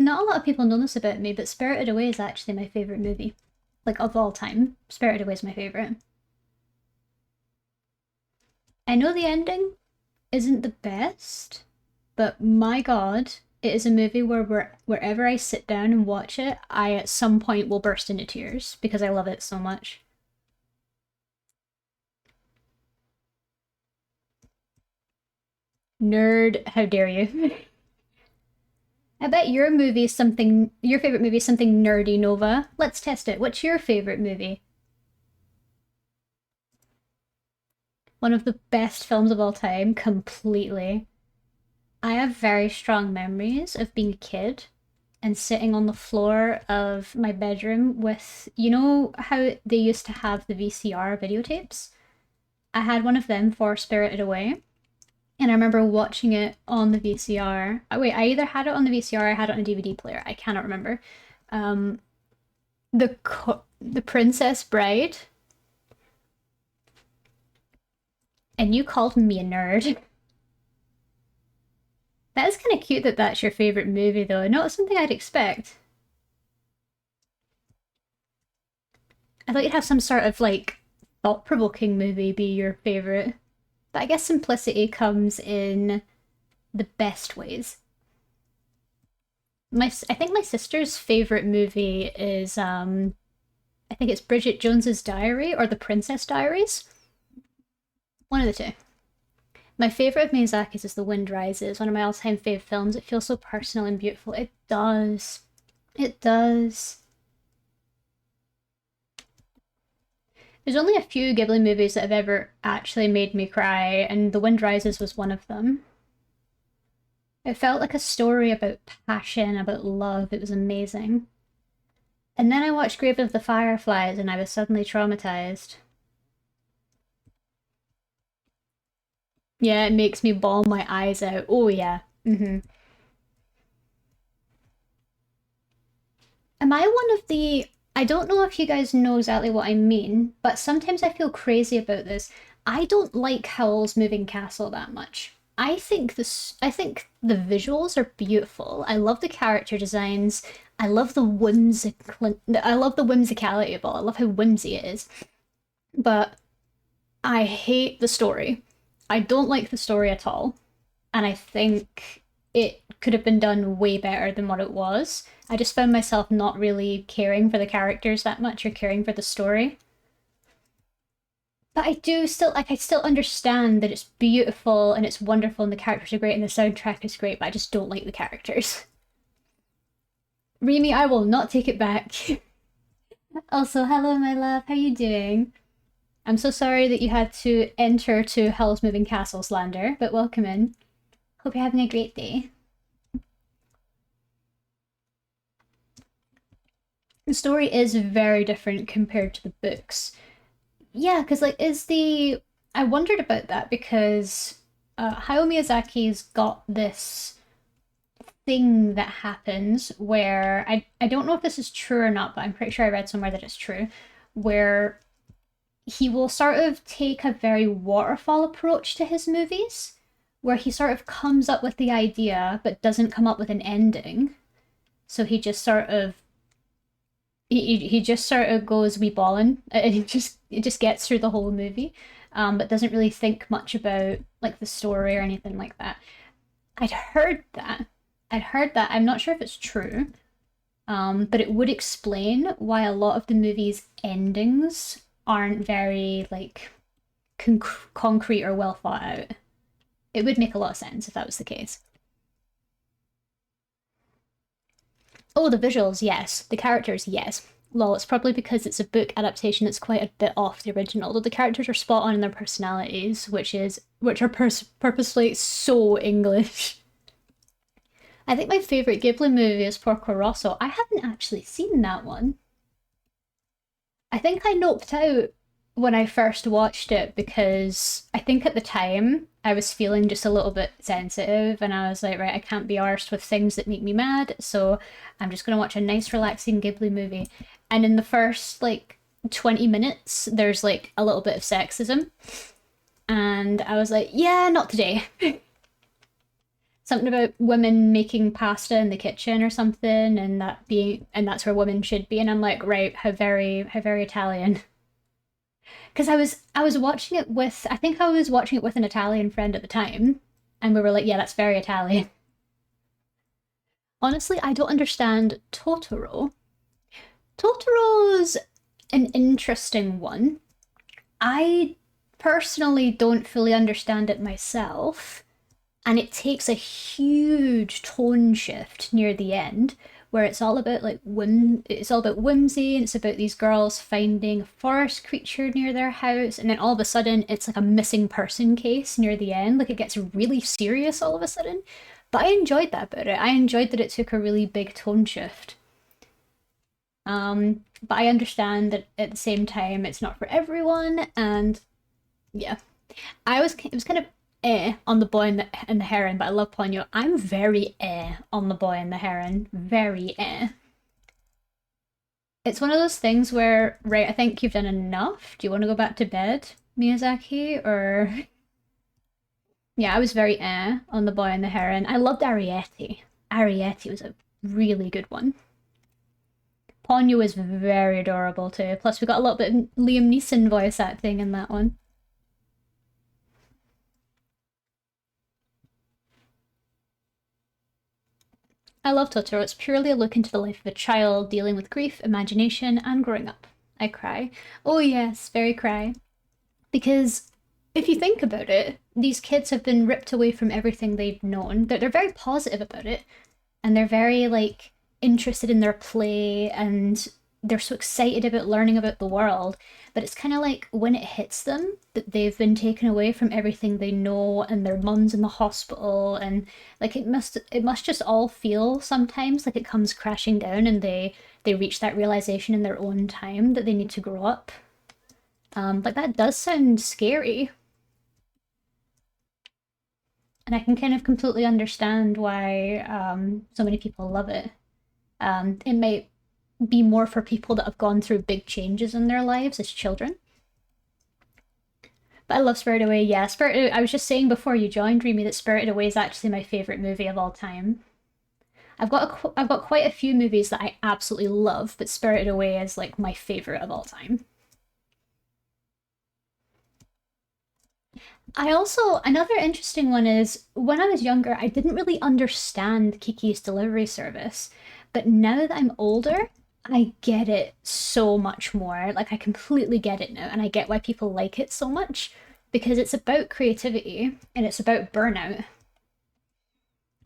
Not a lot of people know this about me, but Spirited Away is actually my favourite movie. Like, of all time, Spirited Away is my favourite. I know the ending isn't the best, but my god, it is a movie where wherever I sit down and watch it, I at some point will burst into tears because I love it so much. Nerd, how dare you? I bet your favorite movie is something nerdy, Nova. Let's test it. What's your favorite movie? One of the best films of all time, completely. I have very strong memories of being a kid and sitting on the floor of my bedroom with, you know, how they used to have the VCR videotapes? I had one of them for Spirited Away. And I remember watching it on the VCR. Oh, wait, I either had it on the VCR or I had it on a DVD player. I cannot remember. Um, the Princess Bride, and you called me a nerd. That is kind of cute that that's your favorite movie, though. Not something I'd expect. I thought you'd have some sort of like thought-provoking movie be your favorite. But I guess simplicity comes in the best ways. I think my sister's favorite movie is I think it's Bridget Jones's Diary or The Princess Diaries. One of the two. My favorite of Miyazaki's is The Wind Rises, one of my all-time fave films. It feels so personal and beautiful. It does. It does. There's only a few Ghibli movies that have ever actually made me cry, and The Wind Rises was one of them. It felt like a story about passion, about love. It was amazing. And then I watched Grave of the Fireflies and I was suddenly traumatized. Yeah, it makes me bawl my eyes out. Oh, yeah. Am I one of the. I don't know if you guys know exactly what I mean, but sometimes I feel crazy about this. I don't like Howl's Moving Castle that much. I think the visuals are beautiful. I love the character designs. I love the whimsicality of it. I love how whimsy it is. But I hate the story. I don't like the story at all. And I think it could have been done way better than what it was. I just found myself not really caring for the characters that much or caring for the story. But I still understand that it's beautiful and it's wonderful and the characters are great and the soundtrack is great, but I just don't like the characters. Remy, I will not take it back. Also, hello my love, how you doing? I'm so sorry that you had to enter to Hell's Moving Castle slander, but welcome in. Hope you're having a great day. The story is very different compared to the books. Yeah, because like is the I wondered about that because Hayao Miyazaki's got this thing that happens where I don't know if this is true or not, but I'm pretty sure I read somewhere that it's true, where he will sort of take a very waterfall approach to his movies, where he sort of comes up with the idea but doesn't come up with an ending. So he just sort of goes wee ballin', and it just gets through the whole movie, but doesn't really think much about like the story or anything like that. I'd heard that. I'd heard that. I'm not sure if it's true, but it would explain why a lot of the movie's endings aren't very like concrete or well thought out. It would make a lot of sense if that was the case. Oh, the visuals, yes. The characters, yes. Lol, it's probably because it's a book adaptation that's quite a bit off the original, though the characters are spot on in their personalities, which are purposefully so English. I think my favourite Ghibli movie is Porco Rosso. I haven't actually seen that one. I think I noped out when I first watched it because I think at the time I was feeling just a little bit sensitive and I was like, right, I can't be arsed with things that make me mad, so I'm just gonna watch a nice, relaxing Ghibli movie. And in the first like 20 minutes, there's like a little bit of sexism. And I was like, yeah, not today. Something about women making pasta in the kitchen or something, and that's where women should be. And I'm like, right, how very Italian. Because I was watching it with I think I was watching it with an Italian friend at the time, and we were like, yeah, that's very Italian. Honestly, I don't understand Totoro. Totoro's an interesting one. I personally don't fully understand it myself, and it takes a huge tone shift near the end where it's all about like it's all about whimsy, and it's about these girls finding a forest creature near their house, and then all of a sudden it's like a missing person case near the end. Like it gets really serious all of a sudden. But I enjoyed that about it. I enjoyed that it took a really big tone shift. But I understand that at the same time it's not for everyone, and yeah, it was kind of on the boy and the heron, but I love Ponyo. I'm very on the boy and the heron, very It's one of those things where, right, I think you've done enough. Do you want to go back to bed, Miyazaki? Or yeah, I was very on the boy and the heron. I loved Arrietty. Arrietty was a really good one. Ponyo is very adorable too. Plus, we got a little bit of Liam Neeson voice acting in that one. I love Totoro. It's purely a look into the life of a child dealing with grief, imagination, and growing up. I cry. Oh, yes, very cry. Because if you think about it, these kids have been ripped away from everything they've known. They're very positive about it, and they're very, like, interested in their play, and they're so excited about learning about the world. But it's kind of like when it hits them that they've been taken away from everything they know, and their mum's in the hospital, and like it must just all feel sometimes like it comes crashing down, and they reach that realization in their own time that they need to grow up. Like that does sound scary, and I can kind of completely understand why so many people love it. It might be more for people that have gone through big changes in their lives as children. But I love Spirited Away. Yeah, Spirited. I was just saying before you joined, Remy, that Spirited Away is actually my favorite movie of all time. I've got quite a few movies that I absolutely love, but Spirited Away is like my favorite of all time. I also another interesting one is when I was younger, I didn't really understand Kiki's delivery service, but now that I'm older, I get it so much more. Like I completely get it now, and I get why people like it so much because it's about creativity and it's about burnout.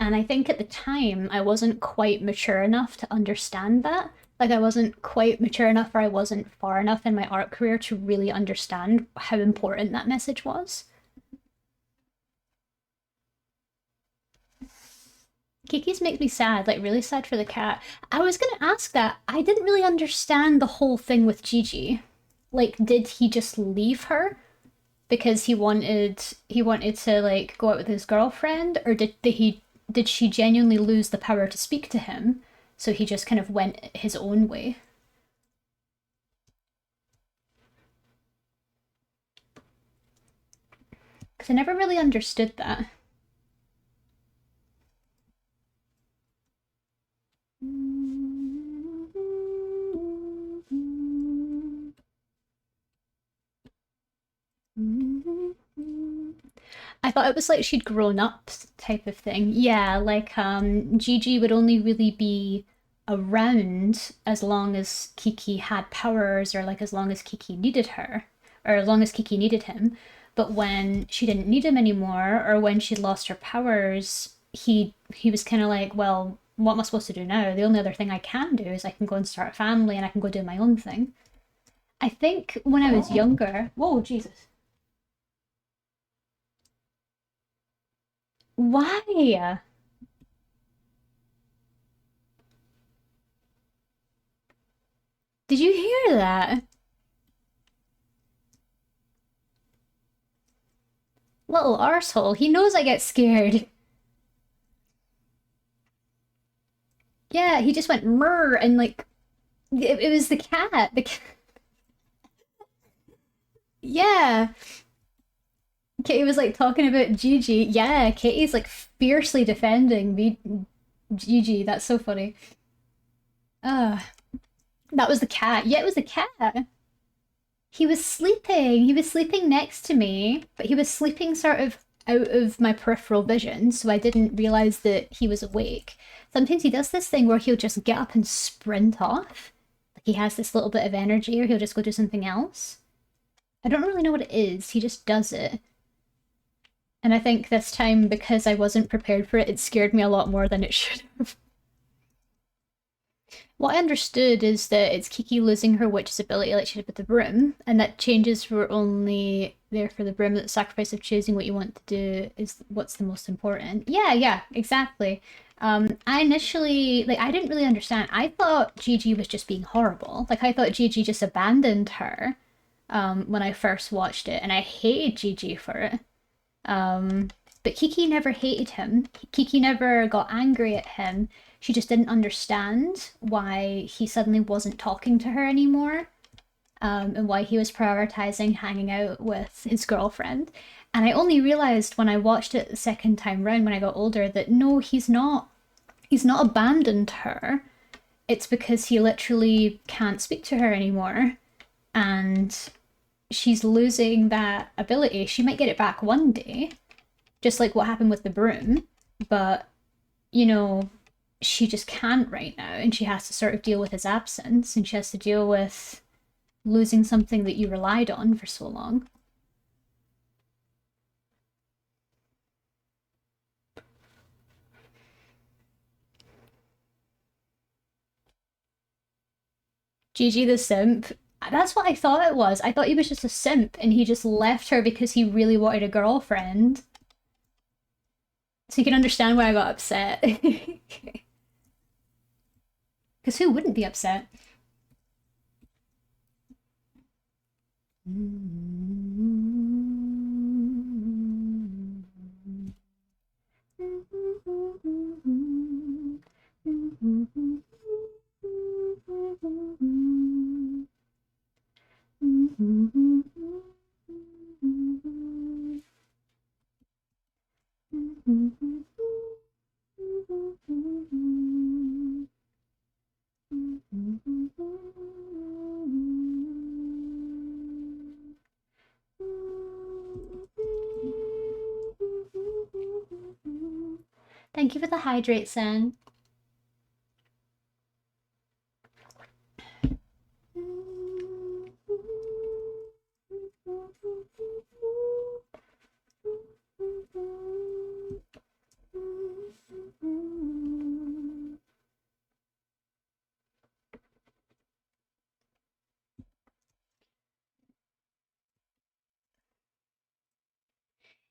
And I think at the time I wasn't quite mature enough to understand that. Like I wasn't quite mature enough or I wasn't far enough in my art career to really understand how important that message was. Kiki's makes me sad, like really sad for the cat. I was gonna ask that. I didn't really understand the whole thing with Gigi. Like, did he just leave her because he wanted to like go out with his girlfriend, or did she genuinely lose the power to speak to him? So he just kind of went his own way. Because I never really understood that. I thought it was like she'd grown up type of thing. Yeah, like Gigi would only really be around as long as Kiki had powers or like as long as Kiki needed her or as long as Kiki needed him. But when she didn't need him anymore or when she'd lost her powers, he was kind of like, well, what am I supposed to do now? The only other thing I can do is I can go and start a family and I can go do my own thing. I think when I was younger, whoa, Jesus. Why? Did you hear that? Little arsehole. He knows I get scared. Yeah, he just went murr and like it was the cat. Yeah. Katie was like talking about Gigi. Yeah, Katie's like fiercely defending Gigi. That's so funny. Ah, that was the cat. Yeah, it was the cat. He was sleeping. He was sleeping next to me, but he was sleeping sort of out of my peripheral vision, so I didn't realize that he was awake. Sometimes he does this thing where he'll just get up and sprint off. Like he has this little bit of energy, or he'll just go do something else. I don't really know what it is. He just does it. And I think this time, because I wasn't prepared for it, it scared me a lot more than it should have. What I understood is that it's Kiki losing her witch's ability like she did with the broom, and that changes were only there for the broom, that the sacrifice of choosing what you want to do is what's the most important. Yeah, yeah, exactly. I initially, like, I didn't really understand. I thought Gigi was just being horrible. Like, I thought Gigi just abandoned her when I first watched it, and I hated Gigi for it. Um, but Kiki never hated him. Kiki never got angry at him. She just didn't understand why he suddenly wasn't talking to her anymore, and why he was prioritizing hanging out with his girlfriend. And I only realized when I watched it the second time round when I got older that no, he's not. He's not abandoned her. It's because he literally can't speak to her anymore. And she's losing that ability. She might get it back one day, just like what happened with the broom, but you know, she just can't right now, and she has to sort of deal with his absence, and she has to deal with losing something that you relied on for so long. Gigi the simp. That's what I thought it was. I thought he was just a simp and he just left her because he really wanted a girlfriend. So you can understand why I got upset. Because who wouldn't be upset? Thank you for the hydrate, Sen.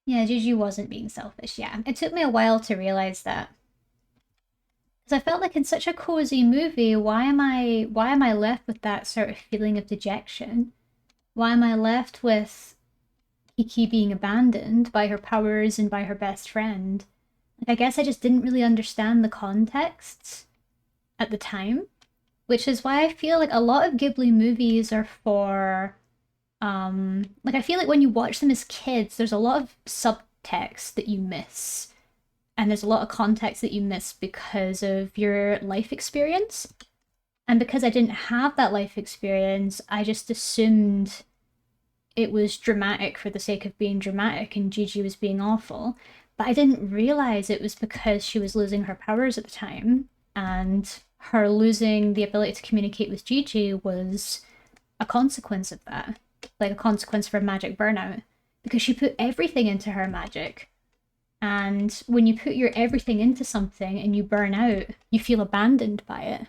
Yeah, Juju wasn't being selfish. Yeah, it took me a while to realize that. Because I felt like in such a cozy movie, why am I left with that sort of feeling of dejection? Why am I left with Kiki being abandoned by her powers and by her best friend? Like, I guess I just didn't really understand the context at the time, which is why I feel like a lot of Ghibli movies are for like I feel like when you watch them as kids, there's a lot of subtext that you miss. And there's a lot of context that you miss because of your life experience. And because I didn't have that life experience, I just assumed it was dramatic for the sake of being dramatic and Gigi was being awful. But I didn't realize it was because she was losing her powers at the time. And her losing the ability to communicate with Gigi was a consequence of that. Like a consequence of her magic burnout. Because she put everything into her magic. And when you put your everything into something and you burn out, you feel abandoned by it.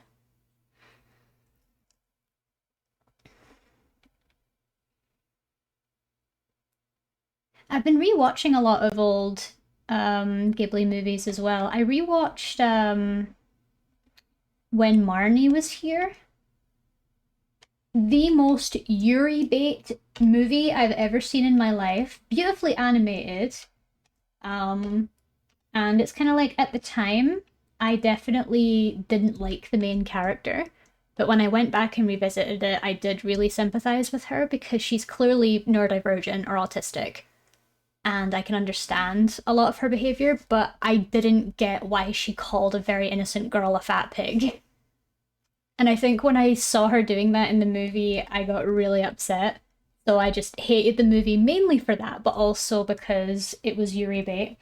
I've been rewatching a lot of old Ghibli movies as well. I rewatched When Marnie Was Here. The most Yuri bait movie I've ever seen in my life. Beautifully animated. Um, and it's kind of like at the time, I definitely didn't like the main character. But when I went back and revisited it, I did really sympathize with her because she's clearly neurodivergent or autistic. And I can understand a lot of her behavior, but I didn't get why she called a very innocent girl a fat pig. And I think when I saw her doing that in the movie, I got really upset. So I just hated the movie mainly for that, but also because it was Yuri bait.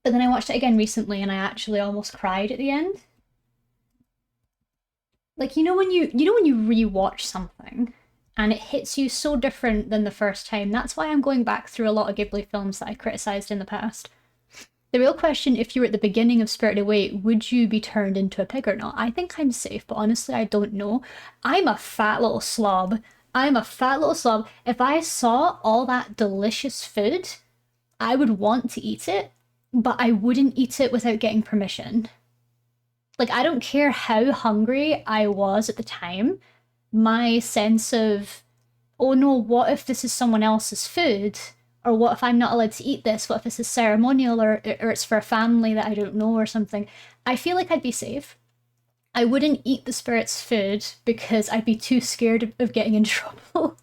But then I watched it again recently and I actually almost cried at the end. Like you know when you rewatch something and it hits you so different than the first time. That's why I'm going back through a lot of Ghibli films that I criticized in the past. The real question, if you were at the beginning of Spirited Away, would you be turned into a pig or not? I think I'm safe, but honestly, I don't know. I'm a fat little slob. I'm a fat little slob. If I saw all that delicious food, I would want to eat it, but I wouldn't eat it without getting permission. Like, I don't care how hungry I was at the time. My sense of, oh no, what if this is someone else's food? Or what if I'm not allowed to eat this? What if this is ceremonial or it's for a family that I don't know or something? I feel like I'd be safe. I wouldn't eat the spirit's food because I'd be too scared of getting in trouble.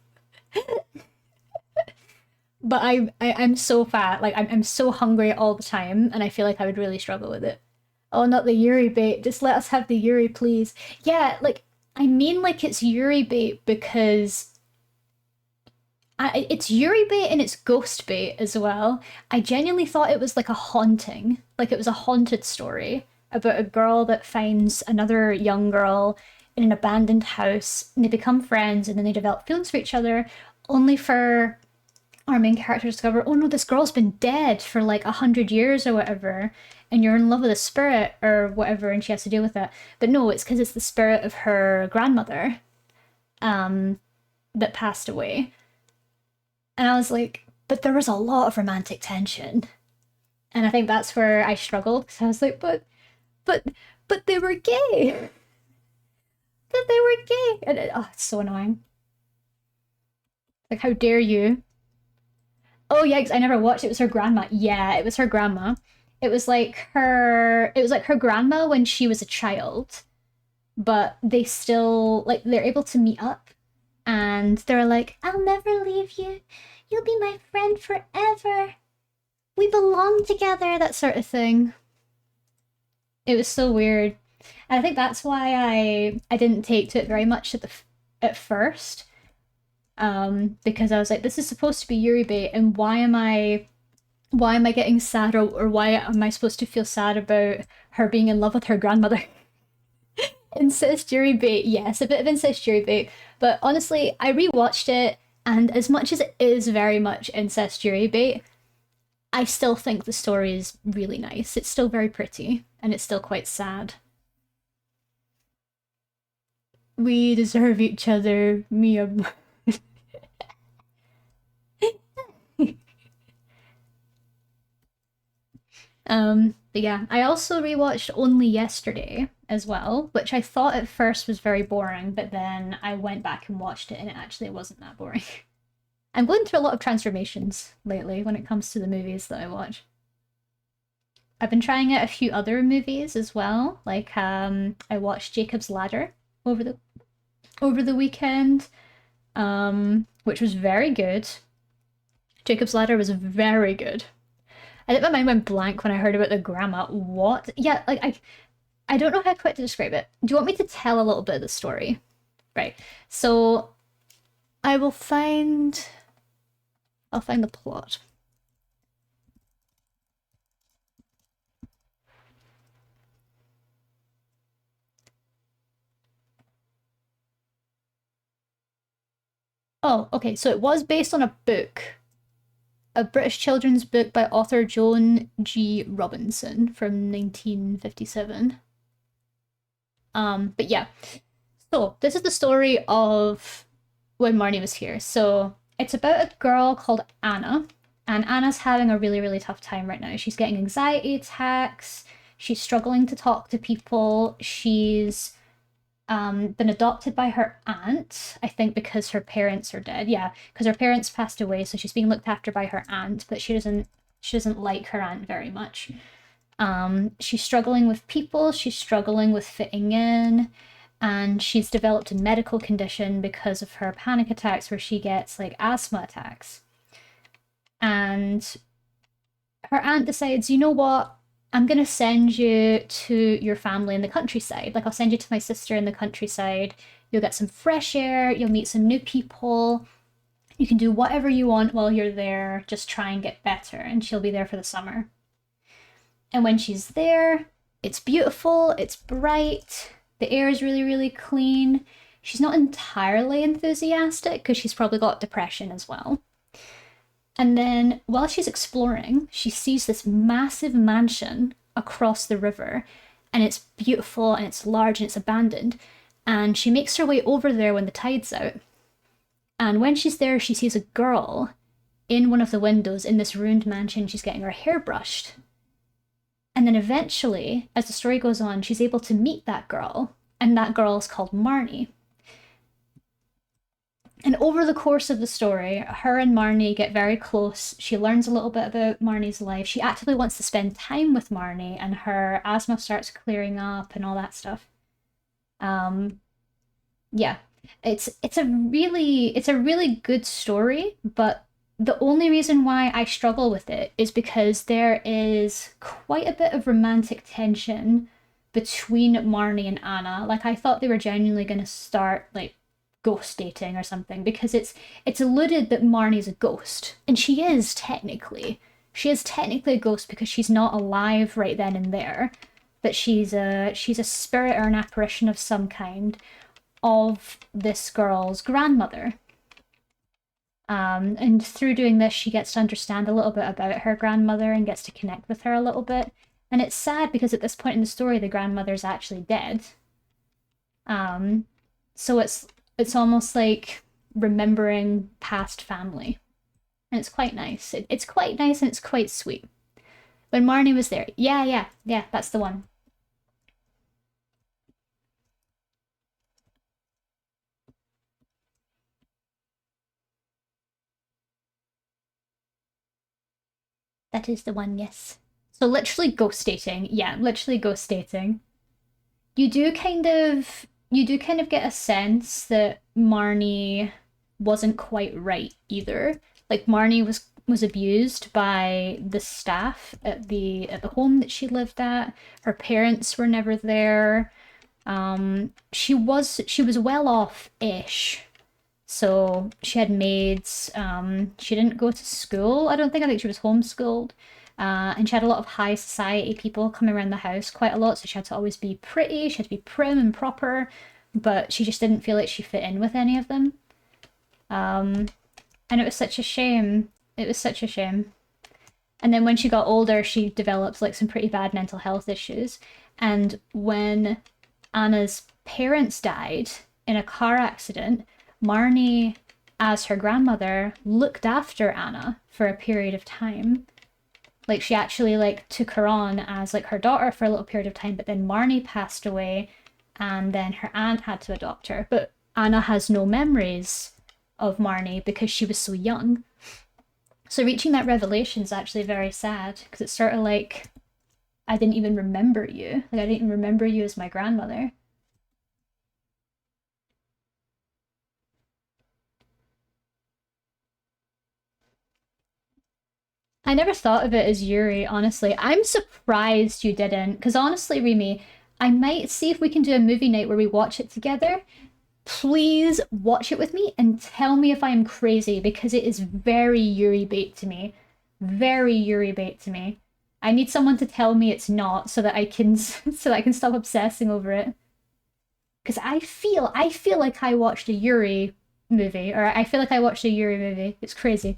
But I'm so fat, like I'm so hungry all the time, and I feel like I would really struggle with it. Oh, not the Yuri bait. Just let us have the Yuri, please. Yeah, like I mean, like it's Yuri bait because it's Yuri bait and it's ghost bait as well. I genuinely thought it was like a haunting, like it was a haunted story about a girl that finds another young girl in an abandoned house, and they become friends, and then they develop feelings for each other, only for our main character discover, oh no, this girl's been dead for like 100 years or whatever, and you're in love with a spirit or whatever, and she has to deal with that. But no, it's because it's the spirit of her grandmother that passed away. And I was like, but there was a lot of romantic tension. And I think that's where I struggled because I was like, but, but they were gay. But they were gay. And oh, it's so annoying. Like, how dare you? Oh yeah, 'cause I never watched it. It was her grandma. Yeah, it was her grandma. It was like her grandma when she was a child, but they still like they're able to meet up and they're like, "I'll never leave you. You'll be my friend forever. We belong together," that sort of thing. It was so weird. And I think that's why I didn't take to it very much at first. Because I was like, this is supposed to be Yuri bait, and why am I getting sad, or why am I supposed to feel sad about her being in love with her grandmother? Incest Yuri bait, yes, a bit of incest Yuri bait. But honestly, I rewatched it, and as much as it is very much incest Yuri bait, I still think the story is really nice. It's still very pretty, and it's still quite sad. We deserve each other, Mia. But yeah, I also rewatched Only Yesterday as well, which I thought at first was very boring, but then I went back and watched it and it actually wasn't that boring. I'm going through a lot of transformations lately when it comes to the movies that I watch. I've been trying out a few other movies as well. Like I watched Jacob's Ladder over the weekend, which was very good. Jacob's Ladder was very good. I think my mind went blank when I heard about the grandma. What? Yeah, like I don't know how quite to describe it. Do you want me to tell a little bit of the story? Right. So I will find I'll find the plot. Oh, okay. So it was based on a book, a British children's book by author Joan G. Robinson from 1957. But yeah. So this is the story of when Marnie was here. So it's about a girl called Anna, and Anna's having a really, really tough time right now. She's getting anxiety attacks. She's struggling to talk to people. She's been adopted by her aunt, I think because her parents are dead. Yeah, because her parents passed away, so she's being looked after by her aunt, but she doesn't like her aunt very much. She's struggling with people. She's struggling with fitting in, and she's developed a medical condition because of her panic attacks, where she gets like asthma attacks. And her aunt decides, you know what? I'm going to send you to your family in the countryside. Like, I'll send you to my sister in the countryside. You'll get some fresh air. You'll meet some new people. You can do whatever you want while you're there. Just try and get better. And she'll be there for the summer. And when she's there, it's beautiful. It's bright. The air is really, really clean. She's not entirely enthusiastic because she's probably got depression as well. And then while she's exploring, she sees this massive mansion across the river, and it's beautiful and it's large and it's abandoned. And she makes her way over there when the tide's out. And when she's there, she sees a girl in one of the windows in this ruined mansion. She's getting her hair brushed. And then eventually, as the story goes on, she's able to meet that girl, and that girl is called Marnie. And over the course of the story, her and Marnie get very close. She learns a little bit about Marnie's life. She actively wants to spend time with Marnie, and her asthma starts clearing up and all that stuff. Um, yeah, it's a really good story, but the only reason why I struggle with it is because there is quite a bit of romantic tension between Marnie and Anna. Like I thought they were genuinely going to start like ghost dating or something because it's alluded that Marnie's a ghost, and she is technically. She is technically a ghost because she's not alive right then and there, but she's a spirit or an apparition of some kind of this girl's grandmother. And through doing this, she gets to understand a little bit about her grandmother and gets to connect with her a little bit. And it's sad because at this point in the story, the grandmother's actually dead. Um, so it's almost like remembering past family, and it's quite nice. It's quite nice and it's quite sweet. When Marnie was there, yeah, yeah, yeah, that's the one. That is the one. Yes. So literally ghost dating. Yeah, literally ghost dating. You do kind of get a sense that Marnie wasn't quite right either. Like Marnie was abused by the staff at the home that she lived at. Her parents were never there. She was well off ish. So she had maids. She didn't go to school. I don't think. I think she was homeschooled. And she had a lot of high society people coming around the house quite a lot. So she had to always be pretty. She had to be prim and proper. But she just didn't feel like she fit in with any of them. Um, and it was such a shame. It was such a shame. And then when she got older, she developed like some pretty bad mental health issues. And when Anna's parents died in a car accident, Marnie, as her grandmother, looked after Anna for a period of time. Like she actually like took her on as like her daughter for a little period of time, but then Marnie passed away and then her aunt had to adopt her. But Anna has no memories of Marnie because she was so young. So reaching that revelation is actually very sad because it's sort of like I didn't even remember you. Like I didn't even remember you as my grandmother. I never thought of it as Yuri, honestly. I'm surprised you didn't, because honestly, Remy, I might see if we can do a movie night where we watch it together. Please watch it with me and tell me if I am crazy, because it is very Yuri bait to me. Very Yuri bait to me. I need someone to tell me it's not so that I can so that I can stop obsessing over it. Because I feel like I watched a Yuri movie, or I feel like I watched a Yuri movie. It's crazy.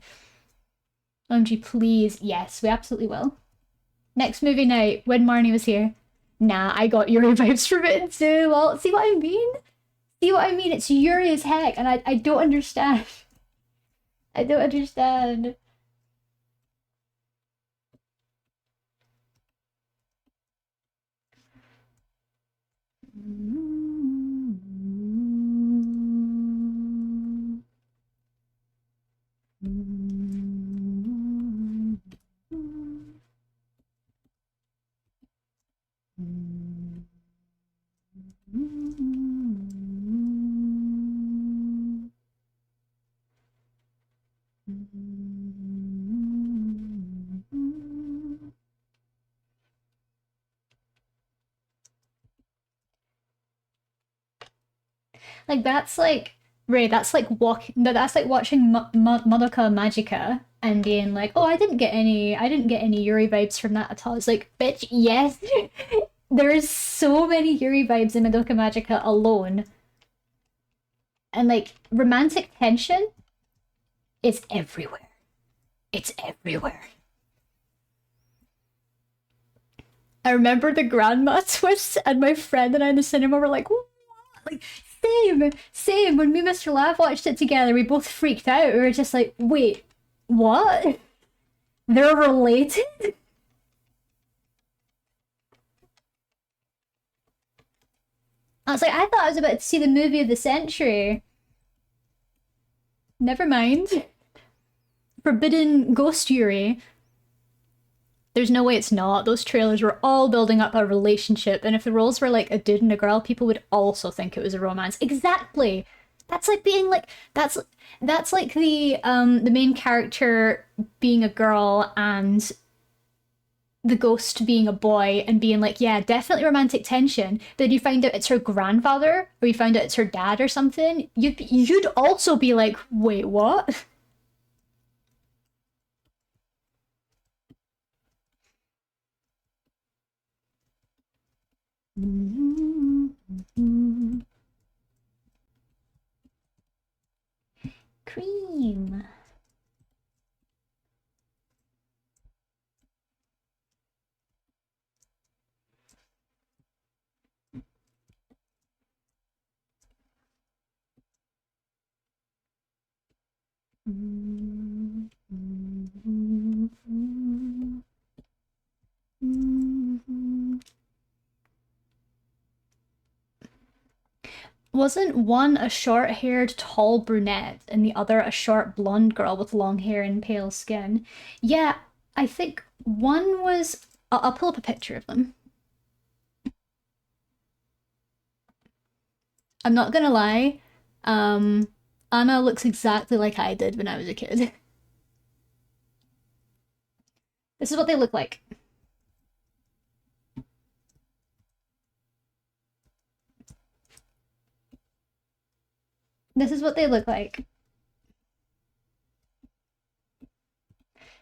OMG, please. Yes, we absolutely will. Next movie night, when Marnie was here. Nah, I got Yuri vibes from it too. Well, see what I mean? See what I mean? It's Yuri as heck, and I don't understand. I don't understand. Like that's like Ray. That's like walking. No, that's like watching Madoka Magica and being like, "Oh, I didn't get any Yuri vibes from that at all." It's like, bitch, yes. There's so many Yuri vibes in Madoka Magica alone, and like romantic tension is everywhere. It's everywhere. I remember the grandma twist, and my friend and I in the cinema were like, what? Like, same. When me and Mr. Lav watched it together, we both freaked out. We were just like, wait, what? They're related? I was like, I thought I was about to see the movie of the century. Never mind. Forbidden Ghost Yuri. There's no way it's not. Those trailers were all building up a relationship, and if the roles were like a dude and a girl, people would also think it was a romance. Exactly. That's like being like that's like the main character being a girl and the ghost being a boy and being like, yeah, definitely romantic tension. But then you find out it's her grandfather or you find out it's her dad or something. You'd also be like, wait, what? Cream. Wasn't one a short haired, tall brunette and the other a short blonde girl with long hair and pale skin? Yeah, I think one was. I'll pull up a picture of them. I'm not gonna lie, um, Anna looks exactly like I did when I was a kid. This is what they look like. This is what they look like.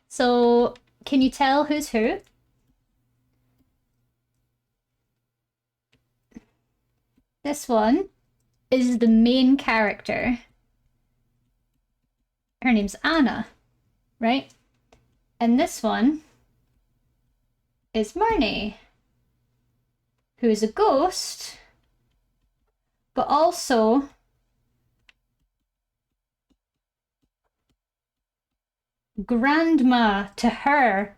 So, can you tell who's who? This one is the main character. Her name's Anna, right? And this one is Marnie, who is a ghost, but also grandma to her.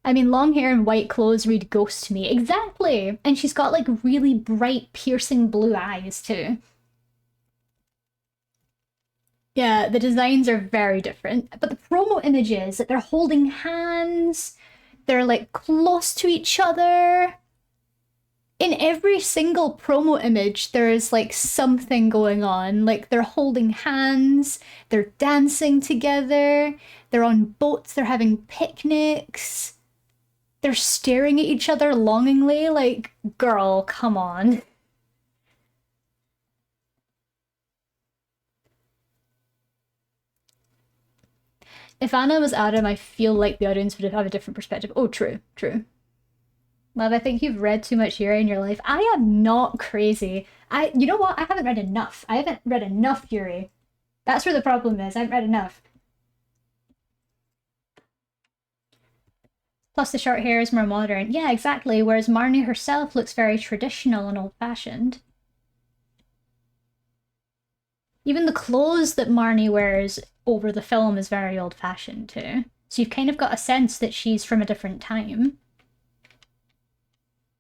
I mean, long hair and white clothes read ghost to me. Exactly. And she's got like really bright, piercing blue eyes too. Yeah, the designs are very different. But the promo images, that they're holding hands, they're like close to each other. In every single promo image, there is like something going on. Like they're holding hands, they're dancing together, they're on boats, they're having picnics, they're staring at each other longingly. Like, girl, come on. If Anna was Adam, I feel like the audience would have a different perspective. Oh, true. Love, I think you've read too much Yuri in your life. I am not crazy. You know what? I haven't read enough. I haven't read enough Yuri. That's where the problem is. I haven't read enough. Plus, the short hair is more modern. Yeah, exactly. Whereas Marnie herself looks very traditional and old-fashioned. Even the clothes that Marnie wears over the film is very old-fashioned too. So you've kind of got a sense that she's from a different time.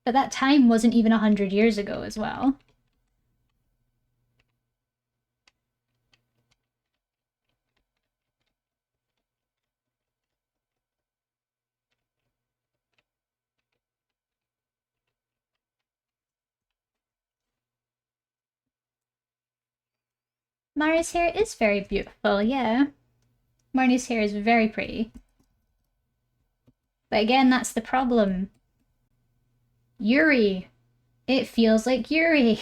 But that time wasn't even 100 years ago as well. Marnie's hair is very beautiful, yeah. Marnie's hair is very pretty. But again, that's the problem. Yuri. It feels like Yuri.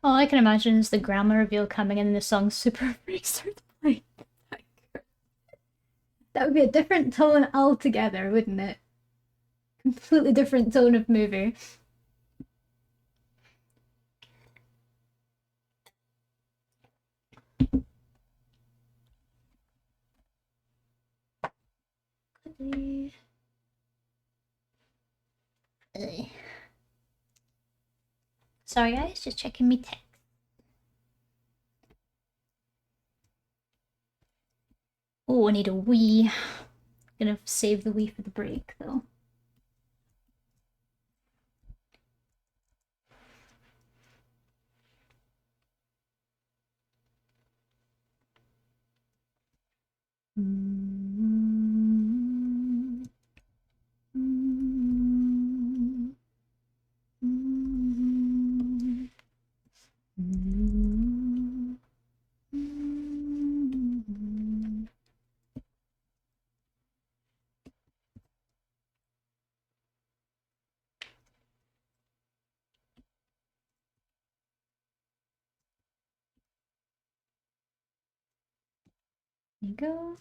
All I can imagine is the grandma reveal coming in and the song Super Freak starts playing. That would be a different tone altogether, wouldn't it? Completely different tone of movie. Sorry guys, just checking me text. Oh, I need a wee. Gonna save the wee for the break though. There you go.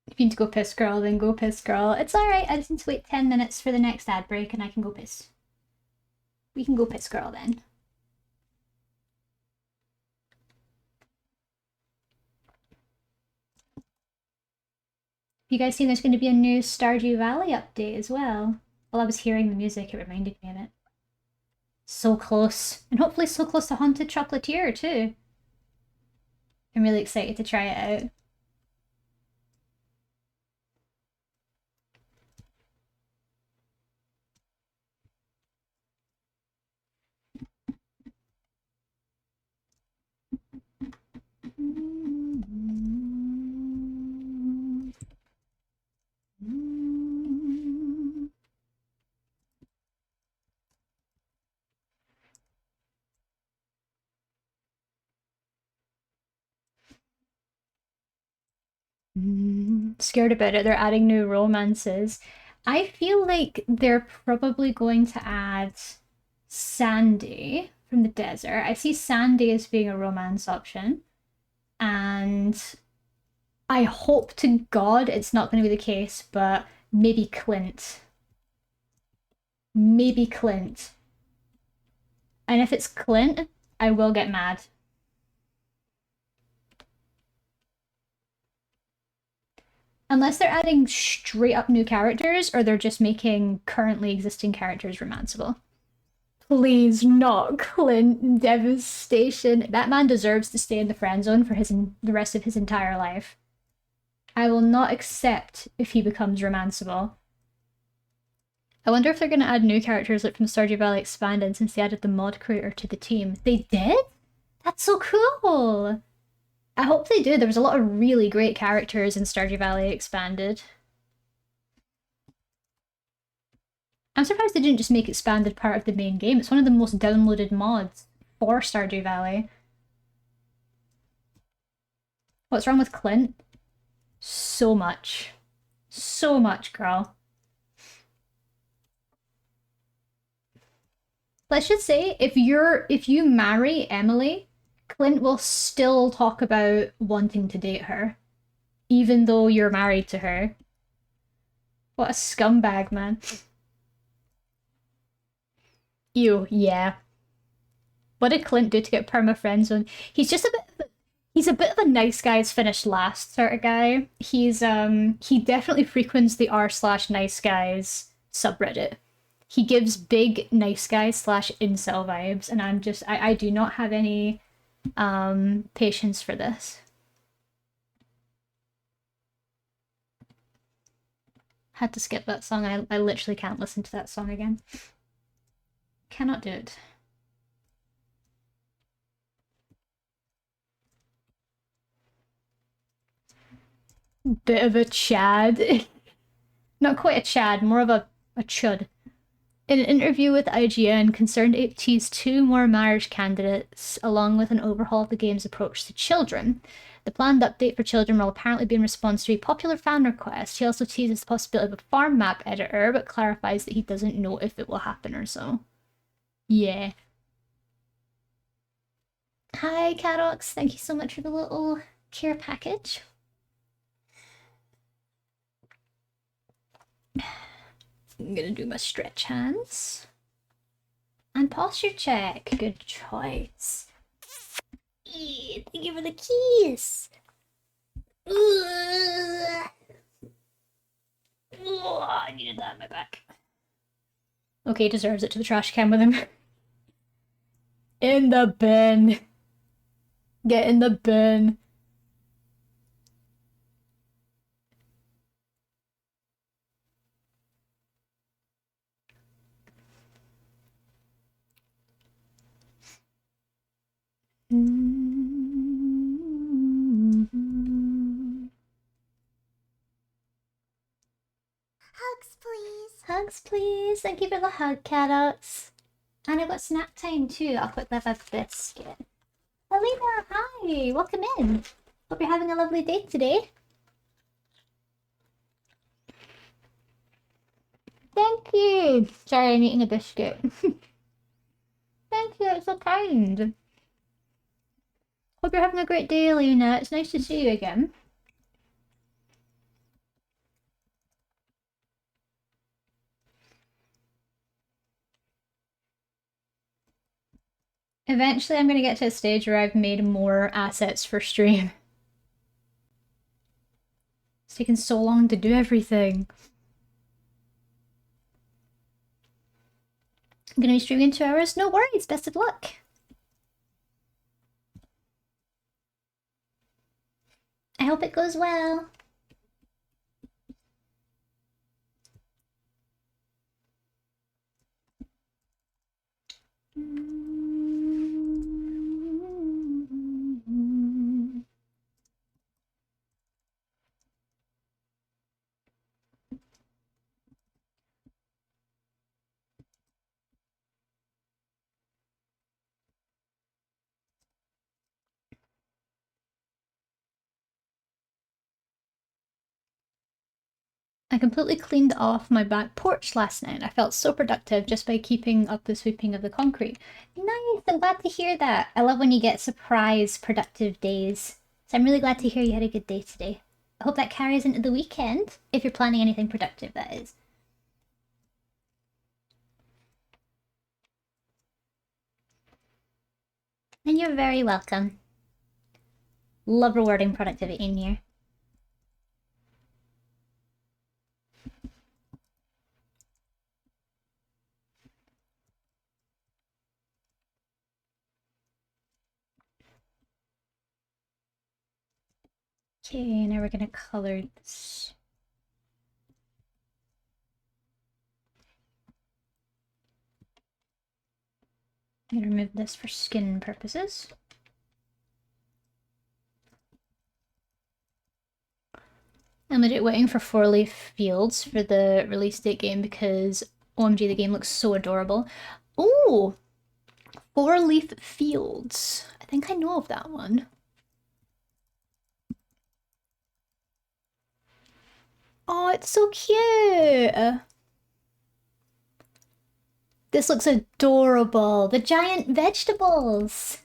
If you need to go piss, girl, then go piss, girl. It's alright, I just need to wait 10 minutes for the next ad break and I can go piss. We can go piss, girl, then. You guys seen there's going to be a new Stardew Valley update as well? While I was hearing the music, it reminded me of it. So close. And hopefully so close to Haunted Chocolatier, too. I'm really excited to try it out. Scared about it. They're adding new romances. I feel like they're probably going to add Sandy from the desert. I see Sandy as being a romance option. And I hope to God it's not going to be the case, but maybe Clint. Maybe Clint. And if it's Clint, I will get mad. Unless they're adding straight up new characters or they're just making currently existing characters romanceable. Please not Clint Devastation. That man deserves to stay in the friend zone for the rest of his entire life. I will not accept if he becomes romanceable. I wonder if they're going to add new characters like from Stardew Valley Expanded since they added the mod creator to the team. They did? That's so cool! I hope they do. There was a lot of really great characters in Stardew Valley Expanded. I'm surprised they didn't just make Expanded part of the main game. It's one of the most downloaded mods for Stardew Valley. What's wrong with Clint? So much. So much, girl. Let's just say if you marry Emily, Clint will still talk about wanting to date her, even though you're married to her. What a scumbag, man. Ew, yeah. What did Clint do to get perma friends on? He's a bit of a nice guys finished last sort of guy. He definitely frequents the r/nice guys subreddit. He gives big nice guys slash incel vibes, and I do not have any patience for this. Had to skip that song. I literally can't listen to that song again. Cannot do it. Bit of a Chad. Not quite a Chad, more of a chud. In an interview with IGN, Concerned Ape teased two more marriage candidates, along with an overhaul of the game's approach to children. The planned update for children will apparently be in response to a popular fan request. He also teases the possibility of a farm map editor, but clarifies that he doesn't know if it will happen or so. Yeah. Hi, Cadox. Thank you so much for the little care package. I'm gonna do my stretch hands. And posture check. Good choice. Thank you for the kiss. I needed that in my back. Okay, he deserves it, to the trash can with him. In the bin. Get in the bin. Hugs, please. Hugs, please. Thank you for the hug, Cadox. And I've got snack time too. I'll quickly have a biscuit. Alina, hi. Welcome in. Hope you're having a lovely day today. Thank you. Sorry, I'm eating a biscuit. Thank you, it's so kind. Hope you're having a great day, Alina. It's nice to see you again. Eventually, I'm going to get to a stage where I've made more assets for stream. It's taken so long to do everything. I'm going to be streaming in 2 hours. No worries. Best of luck. I hope it goes well. I completely cleaned off my back porch last night. I felt so productive just by keeping up the sweeping of the concrete. Nice, I'm glad to hear that. I love when you get surprise productive days. So I'm really glad to hear you had a good day today. I hope that carries into the weekend, if you're planning anything productive, that is. And you're very welcome. Love rewarding productivity in here. Okay, now we're gonna color this. I'm gonna remove this for skin purposes. I'm legit waiting for 4-leaf fields for the release date game because OMG, the game looks so adorable. Ooh! 4-leaf fields. I think I know of that one. Oh, it's so cute! This looks adorable. The giant vegetables!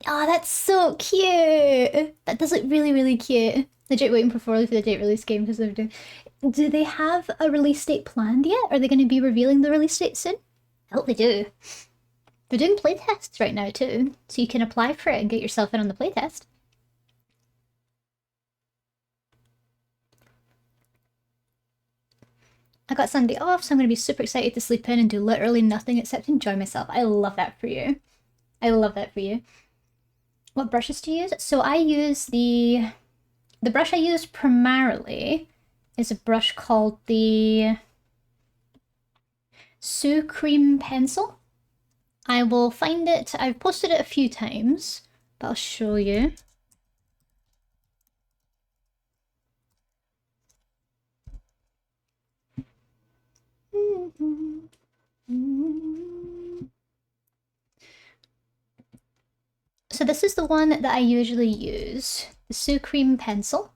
Oh, that's so cute! That does look really, really cute. Legit waiting for 4-leaf for the date release game because they're doing... Do they have a release date planned yet? Are they going to be revealing the release date soon? I hope they do. They're doing playtests right now too, so you can apply for it and get yourself in on the playtest. I got Sunday off, so I'm going to be super excited to sleep in and do literally nothing except enjoy myself. I love that for you. I love that for you. What brushes to use? So I use the the brush I use primarily is a brush called the Sucreme Pencil. I will find it, I've posted it a few times, but I'll show you. So this is the one that I usually use, the Sucreme Pencil.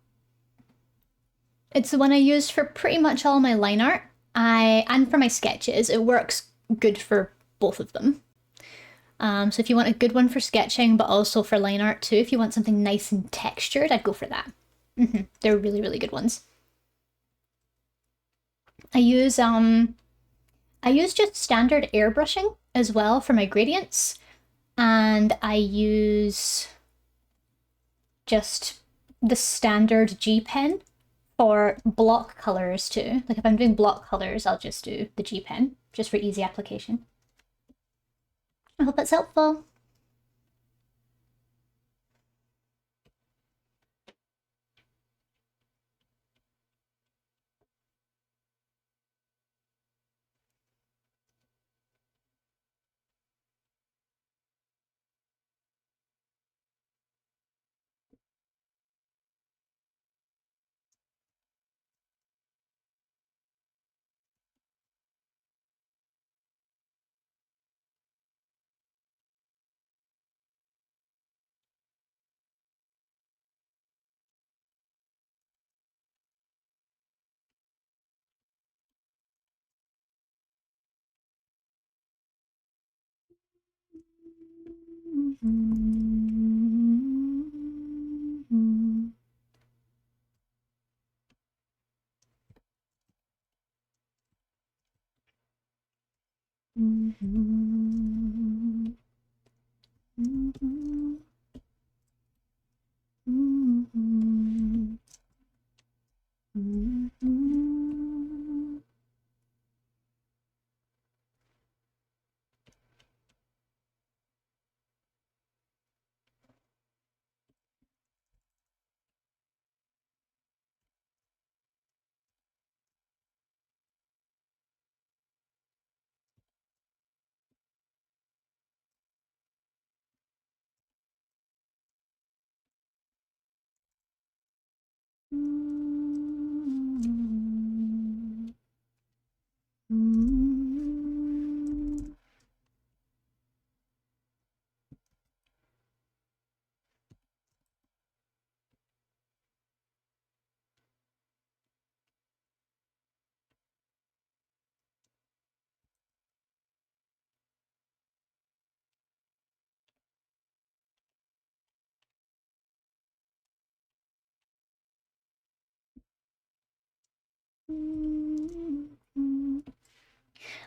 It's the one I use for pretty much all my line art. And for my sketches, it works good for both of them. So if you want a good one for sketching, but also for line art too, if you want something nice and textured, I'd go for that. They're really, really good ones. I use just standard airbrushing as well for my gradients, and I use just the standard G pen for block colors too. Like if I'm doing block colors, I'll just do the G pen just for easy application. I hope that's helpful.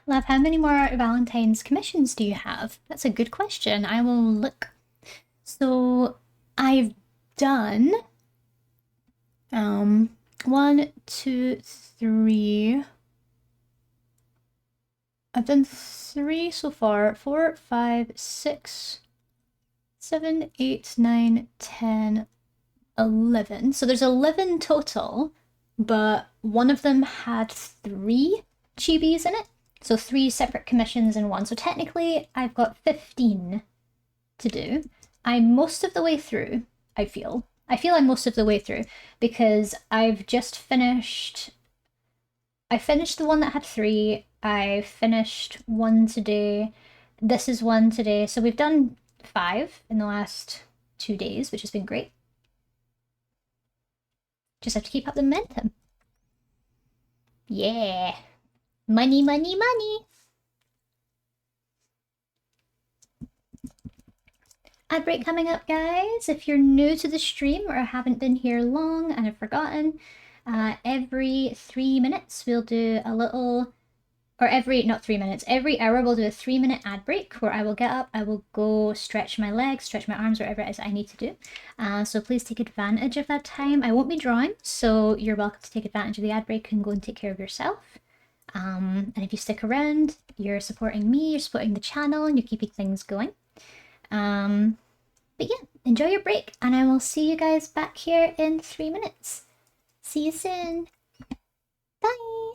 Love, how many more Valentine's commissions do you have? That's a good question. I will look. So I've done one, two, three. I've done 3 so far. 4, 5, 6, 7, 8, 9, 10, 11. So there's 11 total, but one of them had 3 chibis in it. So 3 separate commissions in one. So technically, I've got 15 to do. I'm most of the way through, I feel. I feel I'm most of the way through because I've just finished. I finished the one that had 3. I finished one today. This is one today. So we've done 5 in the last 2 days, which has been great. Just have to keep up the momentum. Yeah. Money, money, money. Ad break coming up, guys. If you're new to the stream or haven't been here long and have forgotten, every 3 minutes we'll do a little, or not 3 minutes, every hour we'll do a 3-minute ad break where I will get up, I will go stretch my legs, stretch my arms, whatever it is I need to do. So please take advantage of that time. I won't be drawing, so you're welcome to take advantage of the ad break and go and take care of yourself. And if you stick around, you're supporting me, you're supporting the channel, and you're keeping things going. But yeah, enjoy your break, and I will see you guys back here in 3 minutes. See you soon. Bye.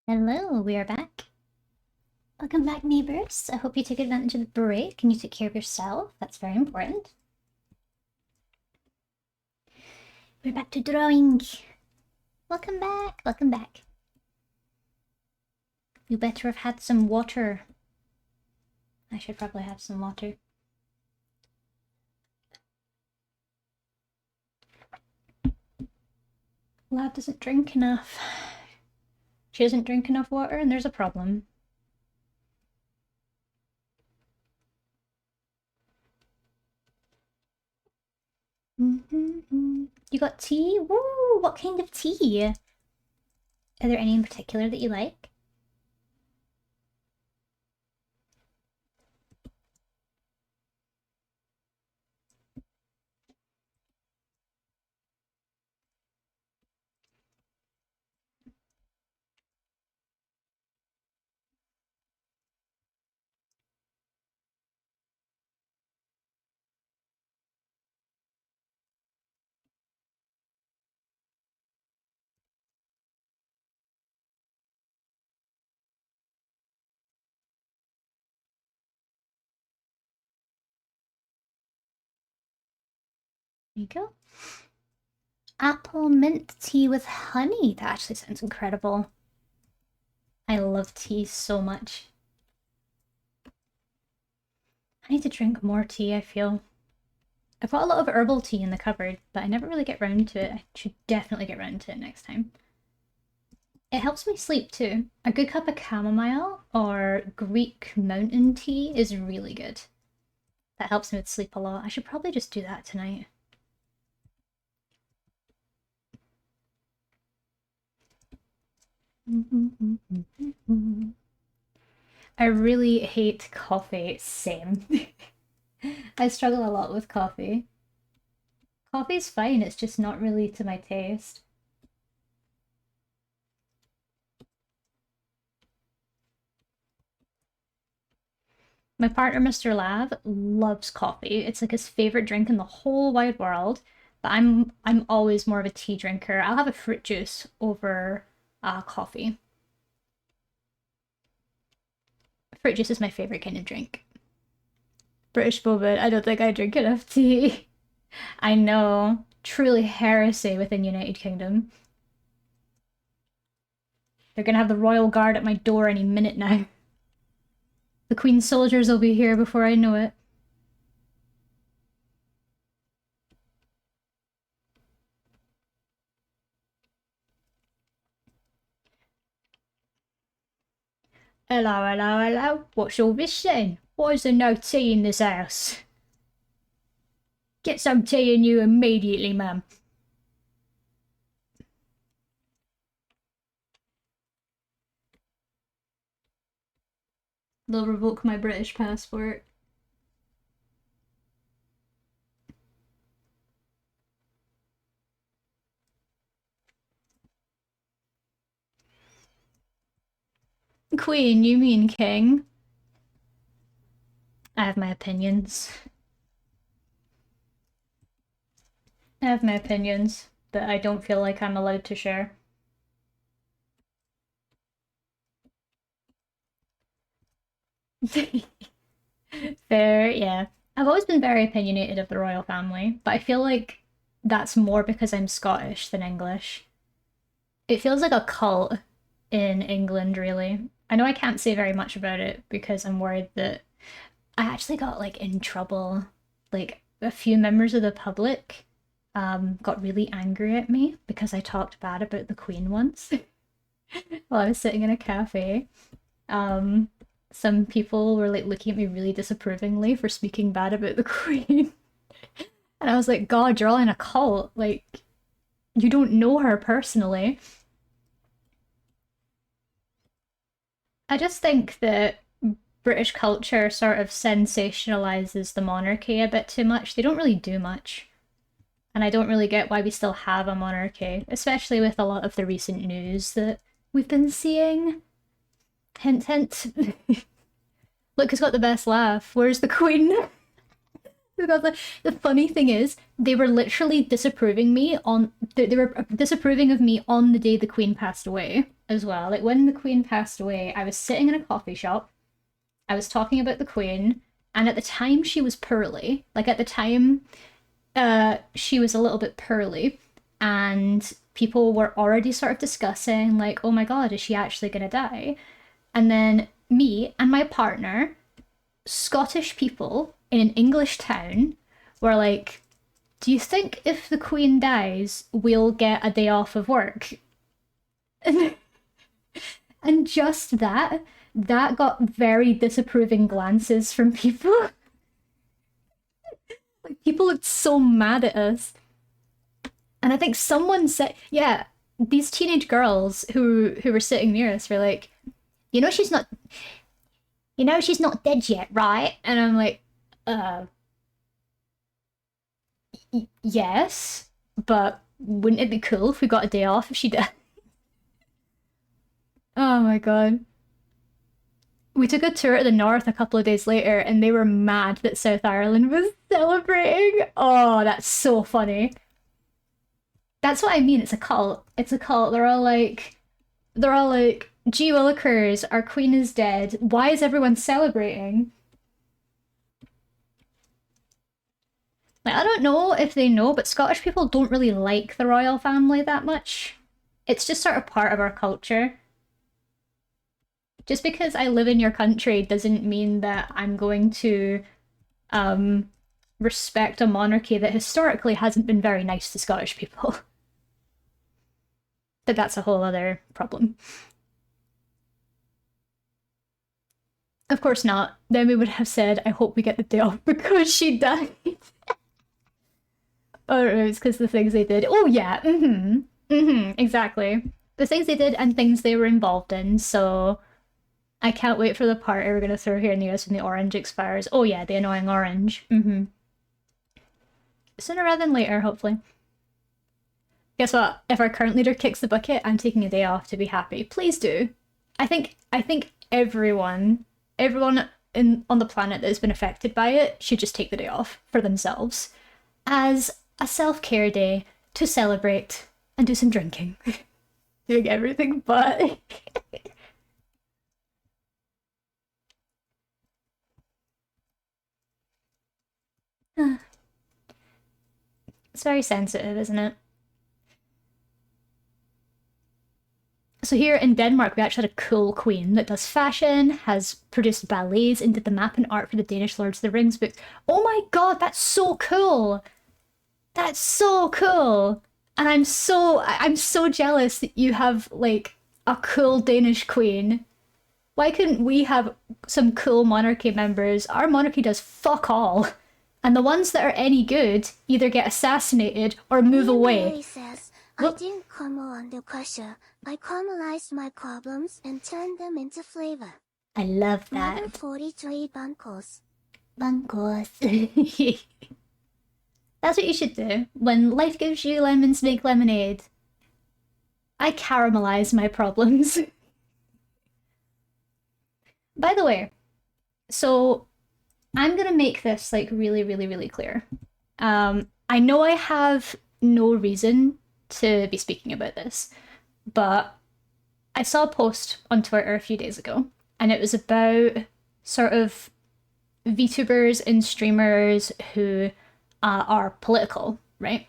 Hello, we are back. Welcome back, neighbors. I hope you took advantage of the break and you took care of yourself. That's very important. We're back to drawing. Welcome back. Welcome back. You better have had some water. I should probably have some water. Lad doesn't drink enough. She doesn't drink enough water and there's a problem. You got tea? Woo! What kind of tea? Are there any in particular that you like? There you go. Apple mint tea with honey. That actually sounds incredible. I love tea so much. I need to drink more tea, I feel. I've got a lot of herbal tea in the cupboard, but I never really get round to it. I should definitely get round to it next time. It helps me sleep too. A good cup of chamomile or Greek mountain tea is really good. That helps me with sleep a lot. I should probably just do that tonight. I really hate coffee. Same. I struggle a lot with coffee. Coffee's fine, it's just not really to my taste. My partner, Mr. Lav, loves coffee. It's like his favorite drink in the whole wide world. But I'm always more of a tea drinker. I'll have a fruit juice over coffee. Fruit juice is my favorite kind of drink. British boba, I don't think I drink enough tea. I know. Truly heresy within United Kingdom. They're gonna have the royal guard at my door any minute now. The Queen's soldiers will be here before I know it. Hello, hello, hello. What's all this then? Why is there no tea in this house? Get some tea in you immediately, ma'am. They'll revoke my British passport. Queen, you mean king? I have my opinions. I have my opinions that I don't feel like I'm allowed to share. Fair, yeah. I've always been very opinionated of the royal family, but I feel like that's more because I'm Scottish than English. It feels like a cult in England, really. I know I can't say very much about it because I'm worried that I actually got like in trouble. Like a few members of the public got really angry at me because I talked bad about the Queen once while I was sitting in a cafe. Um, some people were like looking at me really disapprovingly for speaking bad about the Queen. And I was like, God, you're all in a cult. Like, you don't know her personally. I just think that British culture sort of sensationalizes the monarchy a bit too much. They don't really do much. And I don't really get why we still have a monarchy, especially with a lot of the recent news that we've been seeing. Hint, hint. Look who's got the best laugh. Where's the Queen? Because the funny thing is, they were literally disapproving me on. They were disapproving of me on the day the Queen passed away as well. Like when the Queen passed away, I was sitting in a coffee shop. I was talking about the Queen, and at the time she was poorly. Like at the time, she was a little bit poorly, and people were already sort of discussing like, oh my God, is she actually gonna die? And then me and my partner, Scottish people in an English town, were like, do you think if the Queen dies, we'll get a day off of work? And just that got very disapproving glances from people. Like people looked so mad at us. And I think someone said, yeah, these teenage girls who were sitting near us were like, you know, she's not, you know, she's not dead yet, right? And I'm like, uh, yes, but wouldn't it be cool if we got a day off if she did? Oh my god. We took a tour to the north a couple of days later and they were mad that South Ireland was celebrating. Oh, that's so funny. That's what I mean. It's a cult. It's a cult. They're all like, gee willikers, our queen is dead. Why is everyone celebrating? Like, I don't know if they know, but Scottish people don't really like the royal family that much. It's just sort of part of our culture. Just because I live in your country doesn't mean that I'm going to um, respect a monarchy that historically hasn't been very nice to Scottish people. But that's a whole other problem. Of course not. Then we would have said, I hope we get the day off because she died. Or it's because the things they did. Oh, yeah. Exactly. The things they did and things they were involved in. So I can't wait for the party we're going to throw here in the US when the orange expires. Oh, yeah, the annoying orange. Sooner rather than later, hopefully. Guess what? If our current leader kicks the bucket, I'm taking a day off to be happy. Please do. I think everyone on the planet that has been affected by it should just take the day off for themselves as a self-care day to celebrate and do some drinking. Doing everything but it's very sensitive, isn't it? So here in Denmark, we actually had a cool queen that does fashion, has produced ballets, and did the map and art for the Danish Lords of the Rings books. Oh my god, that's so cool! That's so cool! And I'm so jealous that you have like a cool Danish queen. Why couldn't we have some cool monarchy members? Our monarchy does fuck all. And the ones that are any good either get assassinated or move away. Really says, I Look, didn't come under pressure. I caramelized my problems and turned them into flavor. I love Another that. 43 bancos. Bancos. That's what you should do. When life gives you lemons, make lemonade. I caramelize my problems. By the way, so I'm gonna make this like really, really, really clear. I know I have no reason to be speaking about this, but I saw a post on Twitter a few days ago, and it was about sort of VTubers and streamers who are political, right?